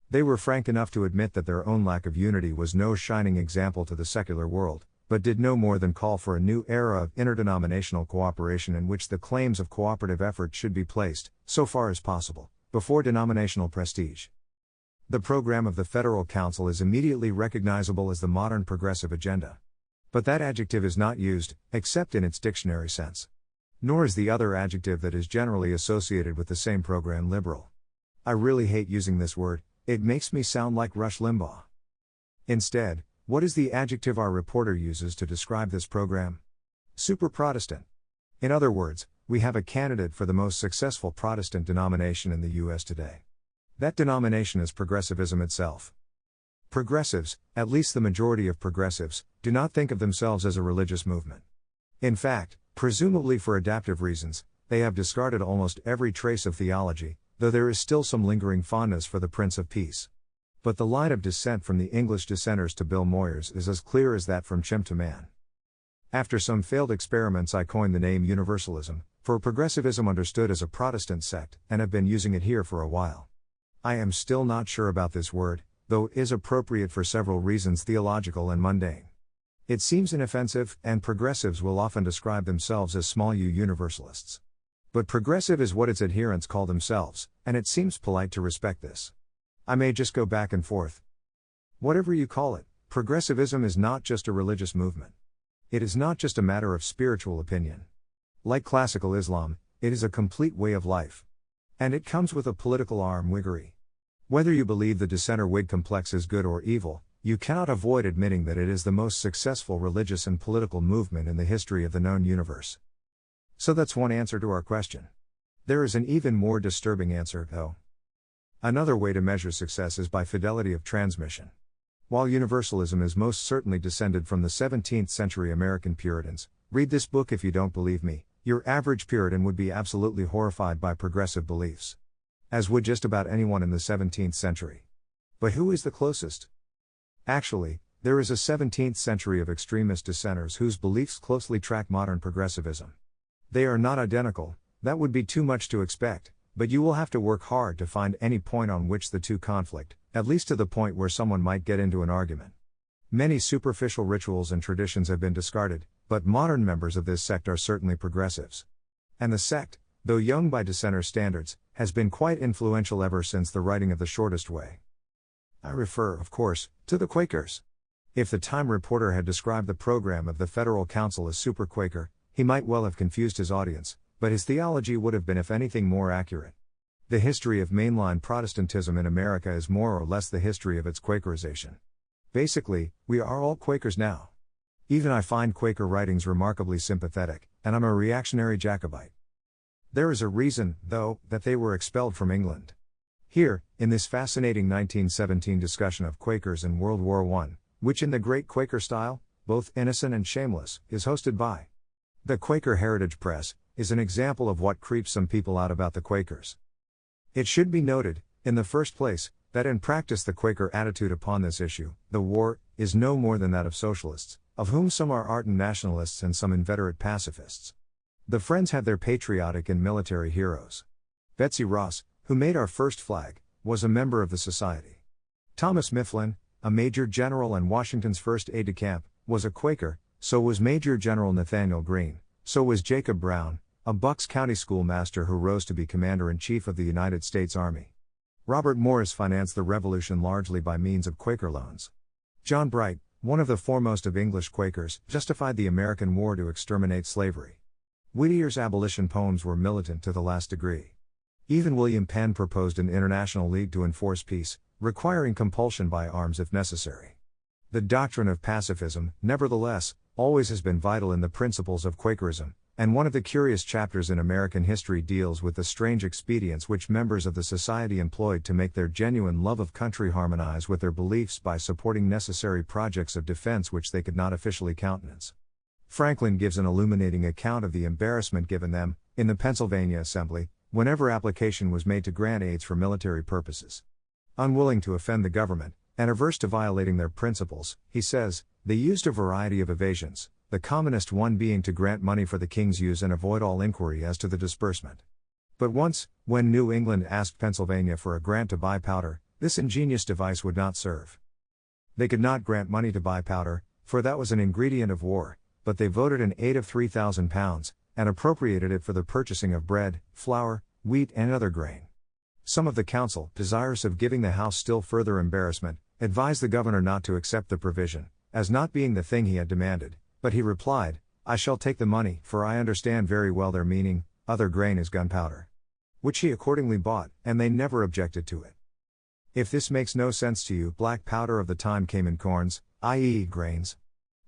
They were frank enough to admit that their own lack of unity was no shining example to the secular world, but did no more than call for a new era of interdenominational cooperation in which the claims of cooperative effort should be placed, so far as possible, before denominational prestige. The program of the Federal Council is immediately recognizable as the modern progressive agenda. But that adjective is not used, except in its dictionary sense. Nor is the other adjective that is generally associated with the same program liberal. I really hate using this word, it makes me sound like Rush Limbaugh. Instead, what is the adjective our reporter uses to describe this program? Super Protestant. In other words, we have a candidate for the most successful Protestant denomination in the U.S. today. That denomination is progressivism itself. Progressives, at least the majority of progressives, do not think of themselves as a religious movement. In fact, presumably for adaptive reasons, they have discarded almost every trace of theology, though there is still some lingering fondness for the Prince of Peace. But the line of descent from the English dissenters to Bill Moyers is as clear as that from chimp to man. After some failed experiments, I coined the name Universalism, for progressivism understood as a Protestant sect, and have been using it here for a while. I am still not sure about this word, though it is appropriate for several reasons, theological and mundane. It seems inoffensive, and progressives will often describe themselves as small u universalists. But progressive is what its adherents call themselves, and it seems polite to respect this. I may just go back and forth. Whatever you call it, progressivism is not just a religious movement. It is not just a matter of spiritual opinion. Like classical Islam, it is a complete way of life. And it comes with a political arm-wiggery. Whether you believe the dissenter-Whig complex is good or evil, you cannot avoid admitting that it is the most successful religious and political movement in the history of the known universe. So that's one answer to our question. There is an even more disturbing answer, though. Another way to measure success is by fidelity of transmission. While universalism is most certainly descended from the 17th century American Puritans, read this book if you don't believe me, your average Puritan would be absolutely horrified by progressive beliefs. As would just about anyone in the 17th century. But who is the closest? Actually, there is a 17th century of extremist dissenters whose beliefs closely track modern progressivism. They are not identical, that would be too much to expect, but you will have to work hard to find any point on which the two conflict, at least to the point where someone might get into an argument. Many superficial rituals and traditions have been discarded, but modern members of this sect are certainly progressives. And the sect, though young by dissenter standards, has been quite influential ever since the writing of The Shortest Way. I refer, of course, to the Quakers. If the Time reporter had described the program of the Federal Council as super Quaker, he might well have confused his audience, but his theology would have been if anything more accurate. The history of mainline Protestantism in America is more or less the history of its Quakerization. Basically, we are all Quakers now. Even I find Quaker writings remarkably sympathetic, and I'm a reactionary Jacobite. There is a reason, though, that they were expelled from England. Here, in this fascinating 1917 discussion of Quakers and World War I, which in the great Quaker style, both innocent and shameless, is hosted by the Quaker Heritage Press, is an example of what creeps some people out about the Quakers. It should be noted, in the first place, that in practice the Quaker attitude upon this issue, the war, is no more than that of socialists, of whom some are ardent nationalists and some inveterate pacifists. The Friends have their patriotic and military heroes. Betsy Ross, who made our first flag, was a member of the society. Thomas Mifflin, a Major General and Washington's first aide-de-camp, was a Quaker, so was Major General Nathaniel Greene, so was Jacob Brown, a Bucks County schoolmaster who rose to be Commander-in-Chief of the United States Army. Robert Morris financed the Revolution largely by means of Quaker loans. John Bright, one of the foremost of English Quakers, justified the American war to exterminate slavery. Whittier's abolition poems were militant to the last degree. Even William Penn proposed an international league to enforce peace, requiring compulsion by arms if necessary. The doctrine of pacifism, nevertheless, always has been vital in the principles of Quakerism, and one of the curious chapters in American history deals with the strange expedients which members of the society employed to make their genuine love of country harmonize with their beliefs by supporting necessary projects of defense which they could not officially countenance. Franklin gives an illuminating account of the embarrassment given them, in the Pennsylvania Assembly, whenever application was made to grant aids for military purposes. Unwilling to offend the government, and averse to violating their principles, he says, they used a variety of evasions, the commonest one being to grant money for the king's use and avoid all inquiry as to the disbursement. But once, when New England asked Pennsylvania for a grant to buy powder, this ingenious device would not serve. They could not grant money to buy powder, for that was an ingredient of war, but they voted an aid of 3,000 pounds, and appropriated it for the purchasing of bread, flour, wheat and other grain. Some of the council, desirous of giving the House still further embarrassment, advised the governor not to accept the provision, as not being the thing he had demanded, but he replied, I shall take the money, for I understand very well their meaning, other grain is gunpowder. Which he accordingly bought, and they never objected to it. If this makes no sense to you, black powder of the time came in corns, i.e. grains.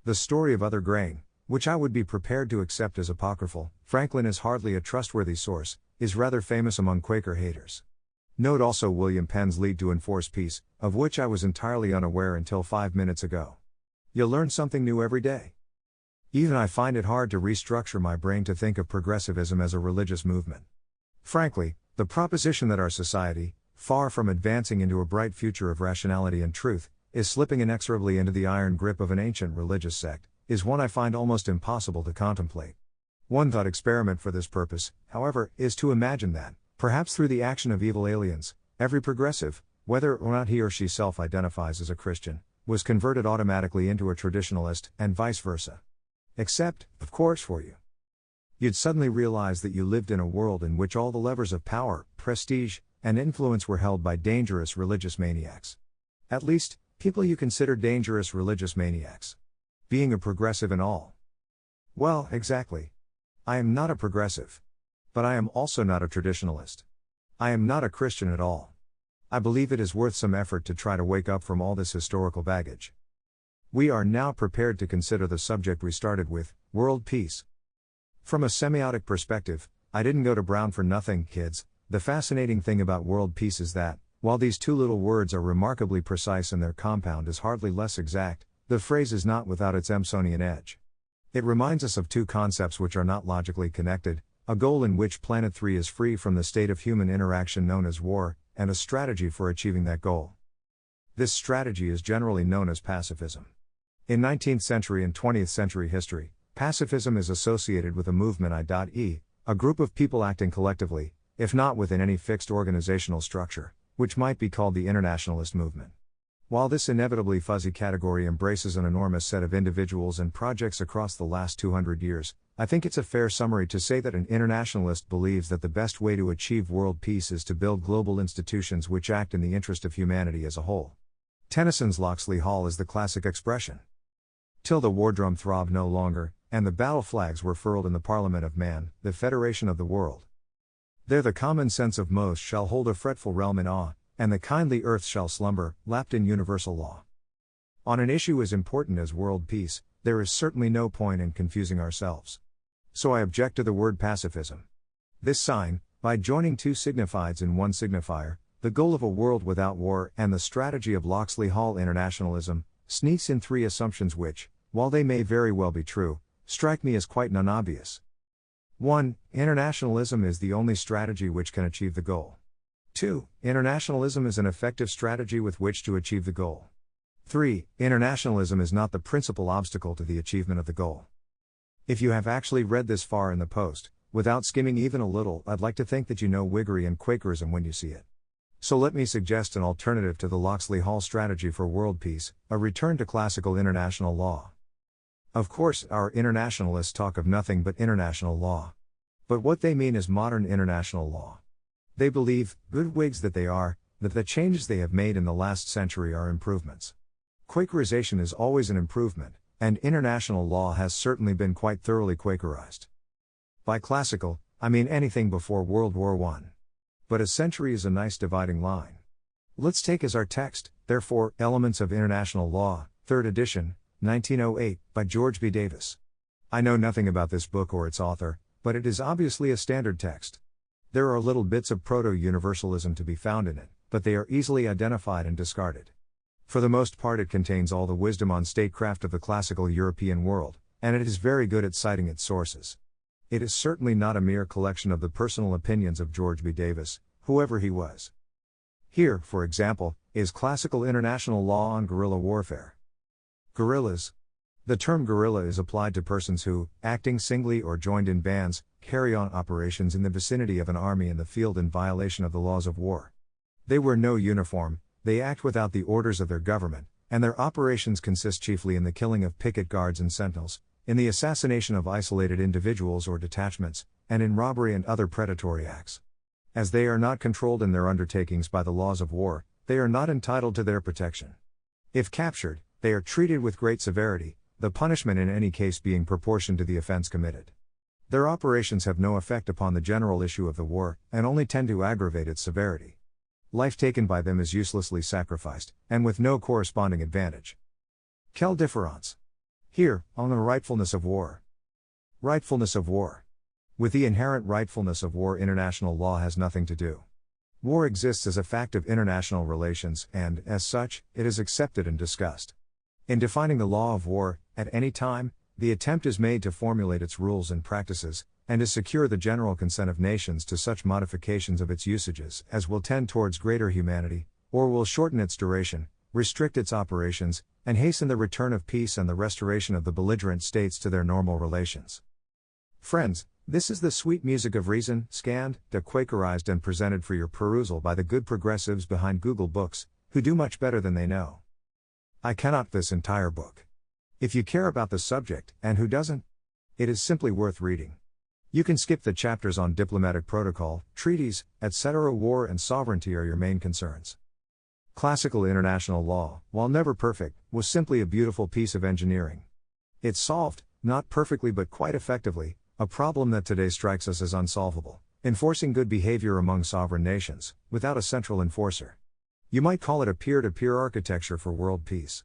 The story of other grain, which I would be prepared to accept as apocryphal, Franklin is hardly a trustworthy source, is rather famous among Quaker haters. Note also William Penn's lead to enforce peace, of which I was entirely unaware until 5 minutes ago. You'll learn something new every day. Even I find it hard to restructure my brain to think of progressivism as a religious movement. Frankly, the proposition that our society, far from advancing into a bright future of rationality and truth, is slipping inexorably into the iron grip of an ancient religious sect, is one I find almost impossible to contemplate. One thought experiment for this purpose, however, is to imagine that, perhaps through the action of evil aliens, every progressive, whether or not he or she self-identifies as a Christian, was converted automatically into a traditionalist, and vice versa. Except, of course, for you. You'd suddenly realize that you lived in a world in which all the levers of power, prestige, and influence were held by dangerous religious maniacs. At least, people you consider dangerous religious maniacs. Being a progressive and all. Well, exactly. I am not a progressive. But I am also not a traditionalist. I am not a Christian at all. I believe it is worth some effort to try to wake up from all this historical baggage. We are now prepared to consider the subject we started with, world peace. From a semiotic perspective, I didn't go to Brown for nothing, kids. The fascinating thing about world peace is that, while these two little words are remarkably precise and their compound is hardly less exact, the phrase is not without its Emersonian edge. It reminds us of two concepts which are not logically connected, a goal in which Planet 3 is free from the state of human interaction known as war, and a strategy for achieving that goal. This strategy is generally known as pacifism. In 19th century and 20th century history, pacifism is associated with a movement i.e., a group of people acting collectively, if not within any fixed organizational structure, which might be called the internationalist movement. While this inevitably fuzzy category embraces an enormous set of individuals and projects across the last 200 years, I think it's a fair summary to say that an internationalist believes that the best way to achieve world peace is to build global institutions which act in the interest of humanity as a whole. Tennyson's Locksley Hall is the classic expression. Till the war drum throbbed no longer, and the battle flags were furled in the Parliament of Man, the Federation of the World. There the common sense of most shall hold a fretful realm in awe, and the kindly earth shall slumber, lapped in universal law. On an issue as important as world peace, there is certainly no point in confusing ourselves. So I object to the word pacifism. This sign, by joining two signifieds in one signifier, the goal of a world without war and the strategy of Locksley Hall internationalism, sneaks in three assumptions which, while they may very well be true, strike me as quite non-obvious. 1. Internationalism is the only strategy which can achieve the goal. 2. Internationalism is an effective strategy with which to achieve the goal. 3. Internationalism is not the principal obstacle to the achievement of the goal. If you have actually read this far in the post, without skimming even a little, I'd like to think that you know Whiggery and Quakerism when you see it. So let me suggest an alternative to the Locksley Hall strategy for world peace, a return to classical international law. Of course, our internationalists talk of nothing but international law. But what they mean is modern international law. They believe, good Whigs that they are, that the changes they have made in the last century are improvements. Quakerization is always an improvement, and international law has certainly been quite thoroughly Quakerized. By classical, I mean anything before World War I. But a century is a nice dividing line. Let's take as our text, therefore, Elements of International Law, 3rd edition, 1908, by George B. Davis. I know nothing about this book or its author, but it is obviously a standard text. There are little bits of proto-universalism to be found in it, but they are easily identified and discarded. For the most part it contains all the wisdom on statecraft of the classical European world, and it is very good at citing its sources. It is certainly not a mere collection of the personal opinions of George B. Davis, whoever he was. Here, for example, is classical international law on guerrilla warfare. Guerrillas. The term guerrilla is applied to persons who, acting singly or joined in bands, carry on operations in the vicinity of an army in the field in violation of the laws of war. They wear no uniform, they act without the orders of their government, and their operations consist chiefly in the killing of picket guards and sentinels, in the assassination of isolated individuals or detachments, and in robbery and other predatory acts. As they are not controlled in their undertakings by the laws of war, they are not entitled to their protection. If captured, they are treated with great severity, the punishment in any case being proportioned to the offense committed. Their operations have no effect upon the general issue of the war, and only tend to aggravate its severity. Life taken by them is uselessly sacrificed, and with no corresponding advantage. Quelle différence? Here, on the rightfulness of war. Rightfulness of war. With the inherent rightfulness of war, international law has nothing to do. War exists as a fact of international relations, and, as such, it is accepted and discussed. In defining the law of war, at any time, the attempt is made to formulate its rules and practices, and to secure the general consent of nations to such modifications of its usages as will tend towards greater humanity, or will shorten its duration, restrict its operations, and hasten the return of peace and the restoration of the belligerent states to their normal relations. Friends, this is the sweet music of reason, scanned, de-Quakerized and presented for your perusal by the good progressives behind Google Books, who do much better than they know. I cannot this entire book. If you care about the subject, and who doesn't? It is simply worth reading. You can skip the chapters on diplomatic protocol, treaties, etc. War and sovereignty are your main concerns. Classical international law, while never perfect, was simply a beautiful piece of engineering. It solved, not perfectly but quite effectively, a problem that today strikes us as unsolvable, enforcing good behavior among sovereign nations, without a central enforcer. You might call it a peer-to-peer architecture for world peace.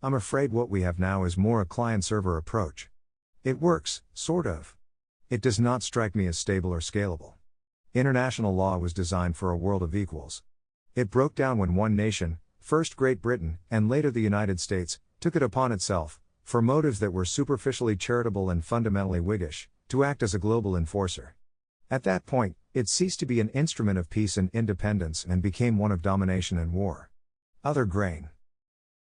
I'm afraid what we have now is more a client-server approach. It works, sort of. It does not strike me as stable or scalable. International law was designed for a world of equals. It broke down when one nation, first Great Britain, and later the United States, took it upon itself, for motives that were superficially charitable and fundamentally Whiggish, to act as a global enforcer. At that point, it ceased to be an instrument of peace and independence and became one of domination and war. Other grain.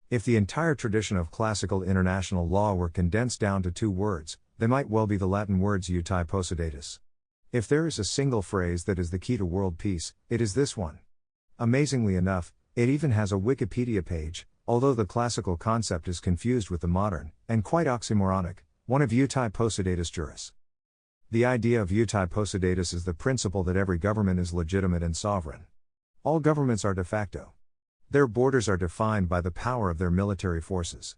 If the entire tradition of classical international law were condensed down to 2 words, they might well be the Latin words uti possidetis. If there is a single phrase that is the key to world peace, it is this one. Amazingly enough, it even has a Wikipedia page, although the classical concept is confused with the modern, and quite oxymoronic, one of uti possidetis juris. The idea of uti possidetis is the principle that every government is legitimate and sovereign. All governments are de facto. Their borders are defined by the power of their military forces.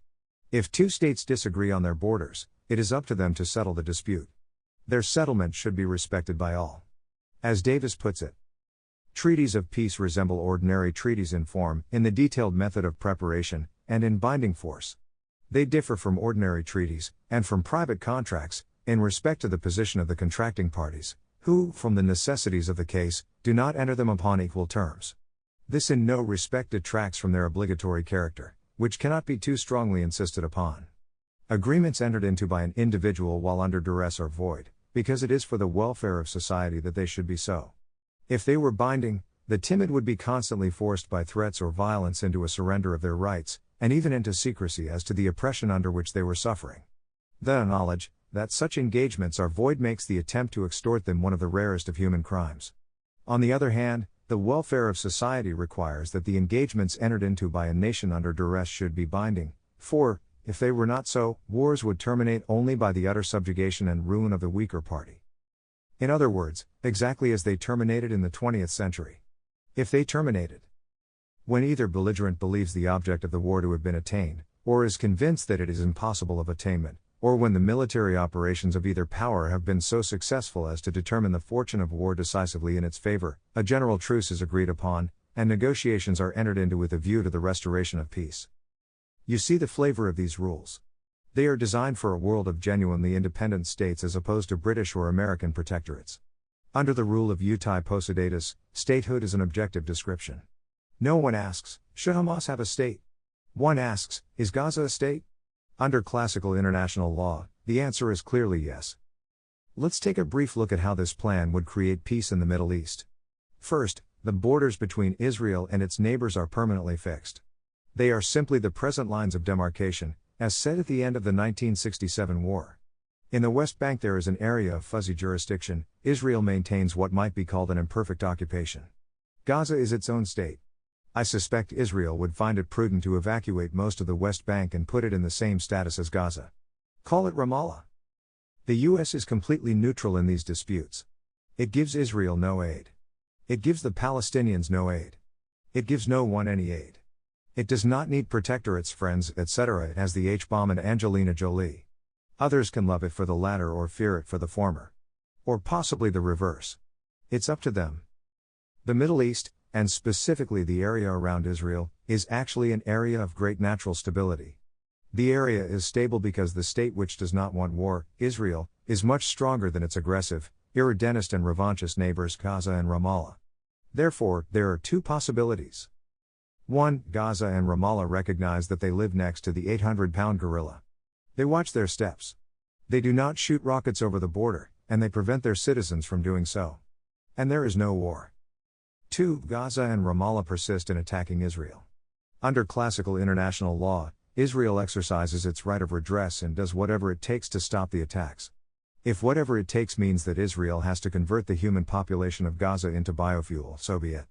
If 2 states disagree on their borders, it is up to them to settle the dispute. Their settlement should be respected by all. As Davis puts it, treaties of peace resemble ordinary treaties in form, in the detailed method of preparation, and in binding force. They differ from ordinary treaties, and from private contracts, in respect to the position of the contracting parties, who, from the necessities of the case, do not enter them upon equal terms. This in no respect detracts from their obligatory character, which cannot be too strongly insisted upon. Agreements entered into by an individual while under duress are void, because it is for the welfare of society that they should be so. If they were binding, the timid would be constantly forced by threats or violence into a surrender of their rights, and even into secrecy as to the oppression under which they were suffering. The knowledge that such engagements are void makes the attempt to extort them one of the rarest of human crimes. On the other hand, the welfare of society requires that the engagements entered into by a nation under duress should be binding, for, if they were not so, wars would terminate only by the utter subjugation and ruin of the weaker party. In other words, exactly as they terminated in the 20th century. If they terminated when either belligerent believes the object of the war to have been attained, or is convinced that it is impossible of attainment, or when the military operations of either power have been so successful as to determine the fortune of war decisively in its favor, a general truce is agreed upon, and negotiations are entered into with a view to the restoration of peace. You see the flavor of these rules. They are designed for a world of genuinely independent states as opposed to British or American protectorates. Under the rule of uti possidetis, statehood is an objective description. No one asks, should Hamas have a state? One asks, is Gaza a state? Under classical international law, the answer is clearly yes. Let's take a brief look at how this plan would create peace in the Middle East. First, the borders between Israel and its neighbors are permanently fixed. They are simply the present lines of demarcation, as said at the end of the 1967 war. In the West Bank there is an area of fuzzy jurisdiction. Israel maintains what might be called an imperfect occupation. Gaza is its own state. I suspect Israel would find it prudent to evacuate most of the West Bank and put it in the same status as Gaza. Call it Ramallah. The U.S. is completely neutral in these disputes. It gives Israel no aid. It gives the Palestinians no aid. It gives no one any aid. It does not need protectorates, friends, etc. It has the H-bomb and Angelina Jolie. Others can love it for the latter or fear it for the former. Or possibly the reverse. It's up to them. The Middle East, and specifically the area around Israel, is actually an area of great natural stability. The area is stable because the state which does not want war, Israel, is much stronger than its aggressive, irredenist and revanchist neighbors Gaza and Ramallah. Therefore, there are 2 possibilities. 1. Gaza and Ramallah recognize that they live next to the 800-pound gorilla. They watch their steps. They do not shoot rockets over the border, and they prevent their citizens from doing so. And there is no war. 2. Gaza and Ramallah persist in attacking Israel. Under classical international law, Israel exercises its right of redress and does whatever it takes to stop the attacks. If whatever it takes means that Israel has to convert the human population of Gaza into biofuel, so be it.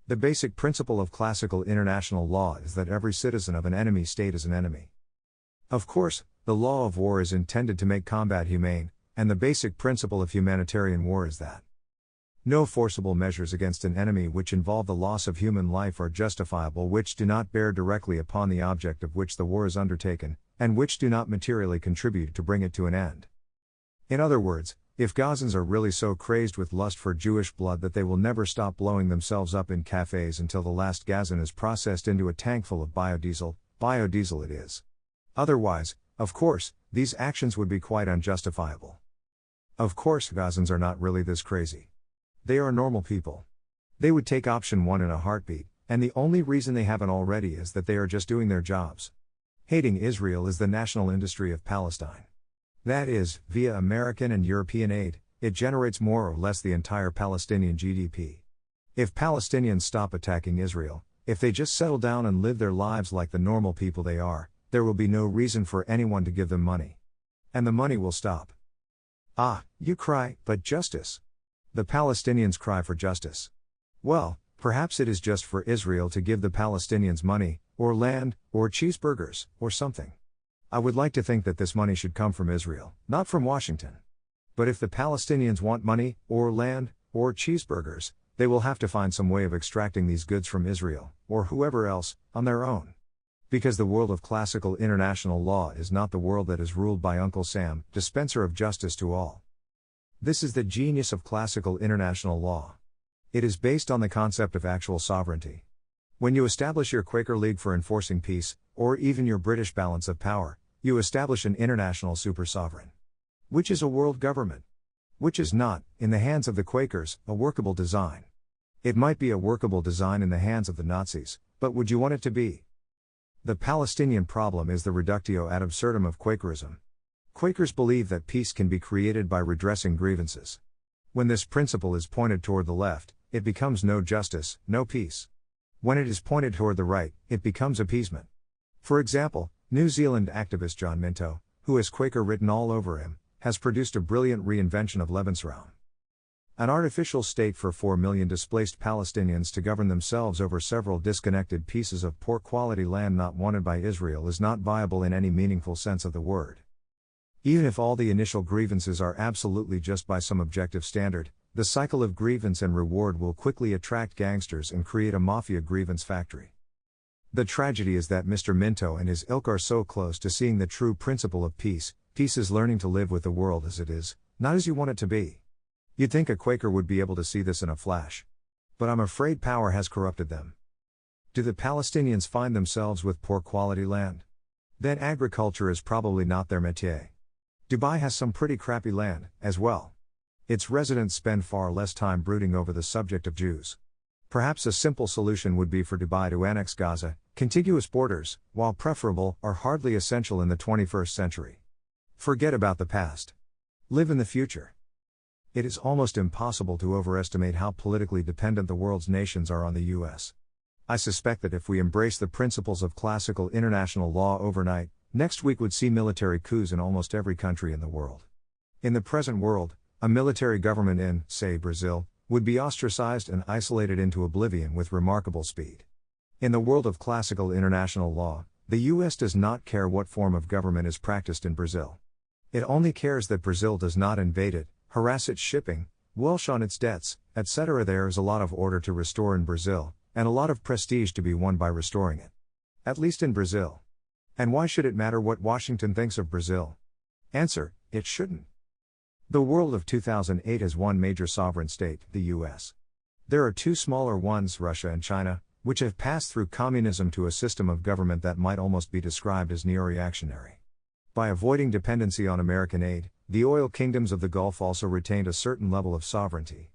The basic principle of classical international law is that every citizen of an enemy state is an enemy. Of course, the law of war is intended to make combat humane, and the basic principle of humanitarian war is that no forcible measures against an enemy which involve the loss of human life are justifiable, which do not bear directly upon the object of which the war is undertaken, and which do not materially contribute to bring it to an end. In other words, if Gazans are really so crazed with lust for Jewish blood that they will never stop blowing themselves up in cafes until the last Gazan is processed into a tank full of biodiesel it is. Otherwise, of course, these actions would be quite unjustifiable. Of course, Gazans are not really this crazy. They are normal people. They would take option 1 in a heartbeat, and the only reason they haven't already is that they are just doing their jobs. Hating Israel is the national industry of Palestine. That is, via American and European aid, it generates more or less the entire Palestinian GDP. If Palestinians stop attacking Israel, if they just settle down and live their lives like the normal people they are, there will be no reason for anyone to give them money. And the money will stop. Ah, you cry, but justice. The Palestinians cry for justice. Well, perhaps it is just for Israel to give the Palestinians money, or land, or cheeseburgers, or something. I would like to think that this money should come from Israel, not from Washington. But if the Palestinians want money, or land, or cheeseburgers, they will have to find some way of extracting these goods from Israel, or whoever else, on their own. Because the world of classical international law is not the world that is ruled by Uncle Sam, dispenser of justice to all. This is the genius of classical international law. It is based on the concept of actual sovereignty. When you establish your Quaker League for enforcing peace, or even your British balance of power, you establish an international super-sovereign. Which is a world government. Which is not, in the hands of the Quakers, a workable design. It might be a workable design in the hands of the Nazis, but would you want it to be? The Palestinian problem is the reductio ad absurdum of Quakerism. Quakers believe that peace can be created by redressing grievances. When this principle is pointed toward the left, it becomes no justice, no peace. When it is pointed toward the right, it becomes appeasement. For example, New Zealand activist John Minto, who has Quaker written all over him, has produced a brilliant reinvention of Lebensraum. An artificial state for 4 million displaced Palestinians to govern themselves over several disconnected pieces of poor quality land not wanted by Israel is not viable in any meaningful sense of the word. Even if all the initial grievances are absolutely just by some objective standard, the cycle of grievance and reward will quickly attract gangsters and create a mafia grievance factory. The tragedy is that Mr. Minto and his ilk are so close to seeing the true principle of peace. Peace is learning to live with the world as it is, not as you want it to be. You'd think a Quaker would be able to see this in a flash. But I'm afraid power has corrupted them. Do the Palestinians find themselves with poor quality land? Then agriculture is probably not their métier. Dubai has some pretty crappy land, as well. Its residents spend far less time brooding over the subject of Jews. Perhaps a simple solution would be for Dubai to annex Gaza. Contiguous borders, while preferable, are hardly essential in the 21st century. Forget about the past. Live in the future. It is almost impossible to overestimate how politically dependent the world's nations are on the US. I suspect that if we embrace the principles of classical international law overnight, next week would see military coups in almost every country in the world. In the present world, a military government in, say, Brazil, would be ostracized and isolated into oblivion with remarkable speed. In the world of classical international law, the US does not care what form of government is practiced in Brazil. It only cares that Brazil does not invade it, harass its shipping, welsh on its debts, etc. There is a lot of order to restore in Brazil, and a lot of prestige to be won by restoring it. At least in Brazil. And why should it matter what Washington thinks of Brazil? Answer: it shouldn't. The world of 2008 has one major sovereign state, the US. There are two smaller ones, Russia and China, which have passed through communism to a system of government that might almost be described as neo-reactionary. By avoiding dependency on American aid, the oil kingdoms of the Gulf also retained a certain level of sovereignty.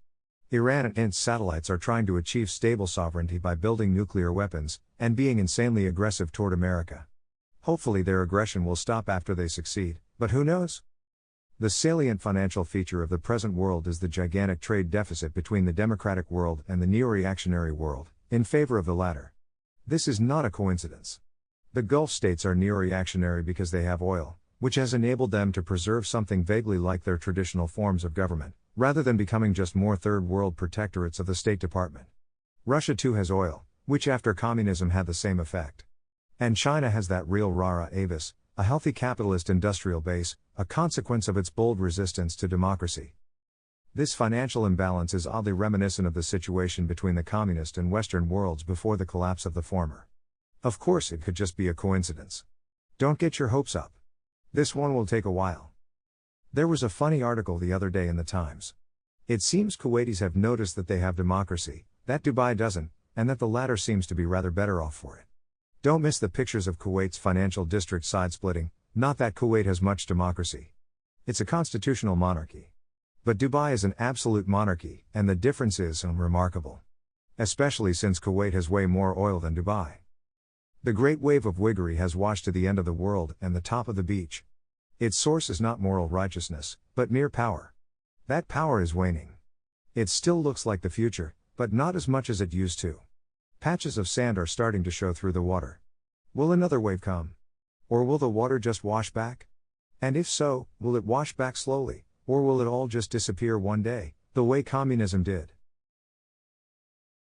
Iran and its satellites are trying to achieve stable sovereignty by building nuclear weapons, and being insanely aggressive toward America. Hopefully their aggression will stop after they succeed, but who knows? The salient financial feature of the present world is the gigantic trade deficit between the democratic world and the neo-reactionary world, in favor of the latter. This is not a coincidence. The Gulf states are neo-reactionary because they have oil, which has enabled them to preserve something vaguely like their traditional forms of government, rather than becoming just more third-world protectorates of the State Department. Russia too has oil, which after communism had the same effect. And China has that real rara avis, a healthy capitalist industrial base, a consequence of its bold resistance to democracy. This financial imbalance is oddly reminiscent of the situation between the communist and Western worlds before the collapse of the former. Of course, it could just be a coincidence. Don't get your hopes up. This one will take a while. There was a funny article the other day in the Times. It seems Kuwaitis have noticed that they have democracy, that Dubai doesn't, and that the latter seems to be rather better off for it. Don't miss the pictures of Kuwait's financial district side-splitting, not that Kuwait has much democracy. It's a constitutional monarchy. But Dubai is an absolute monarchy, and the difference is unremarkable. Especially since Kuwait has way more oil than Dubai. The great wave of Whiggery has washed to the end of the world and the top of the beach. Its source is not moral righteousness, but mere power. That power is waning. It still looks like the future, but not as much as it used to. Patches of sand are starting to show through the water. Will another wave come? Or will the water just wash back? And if so, will it wash back slowly, or will it all just disappear one day, the way communism did?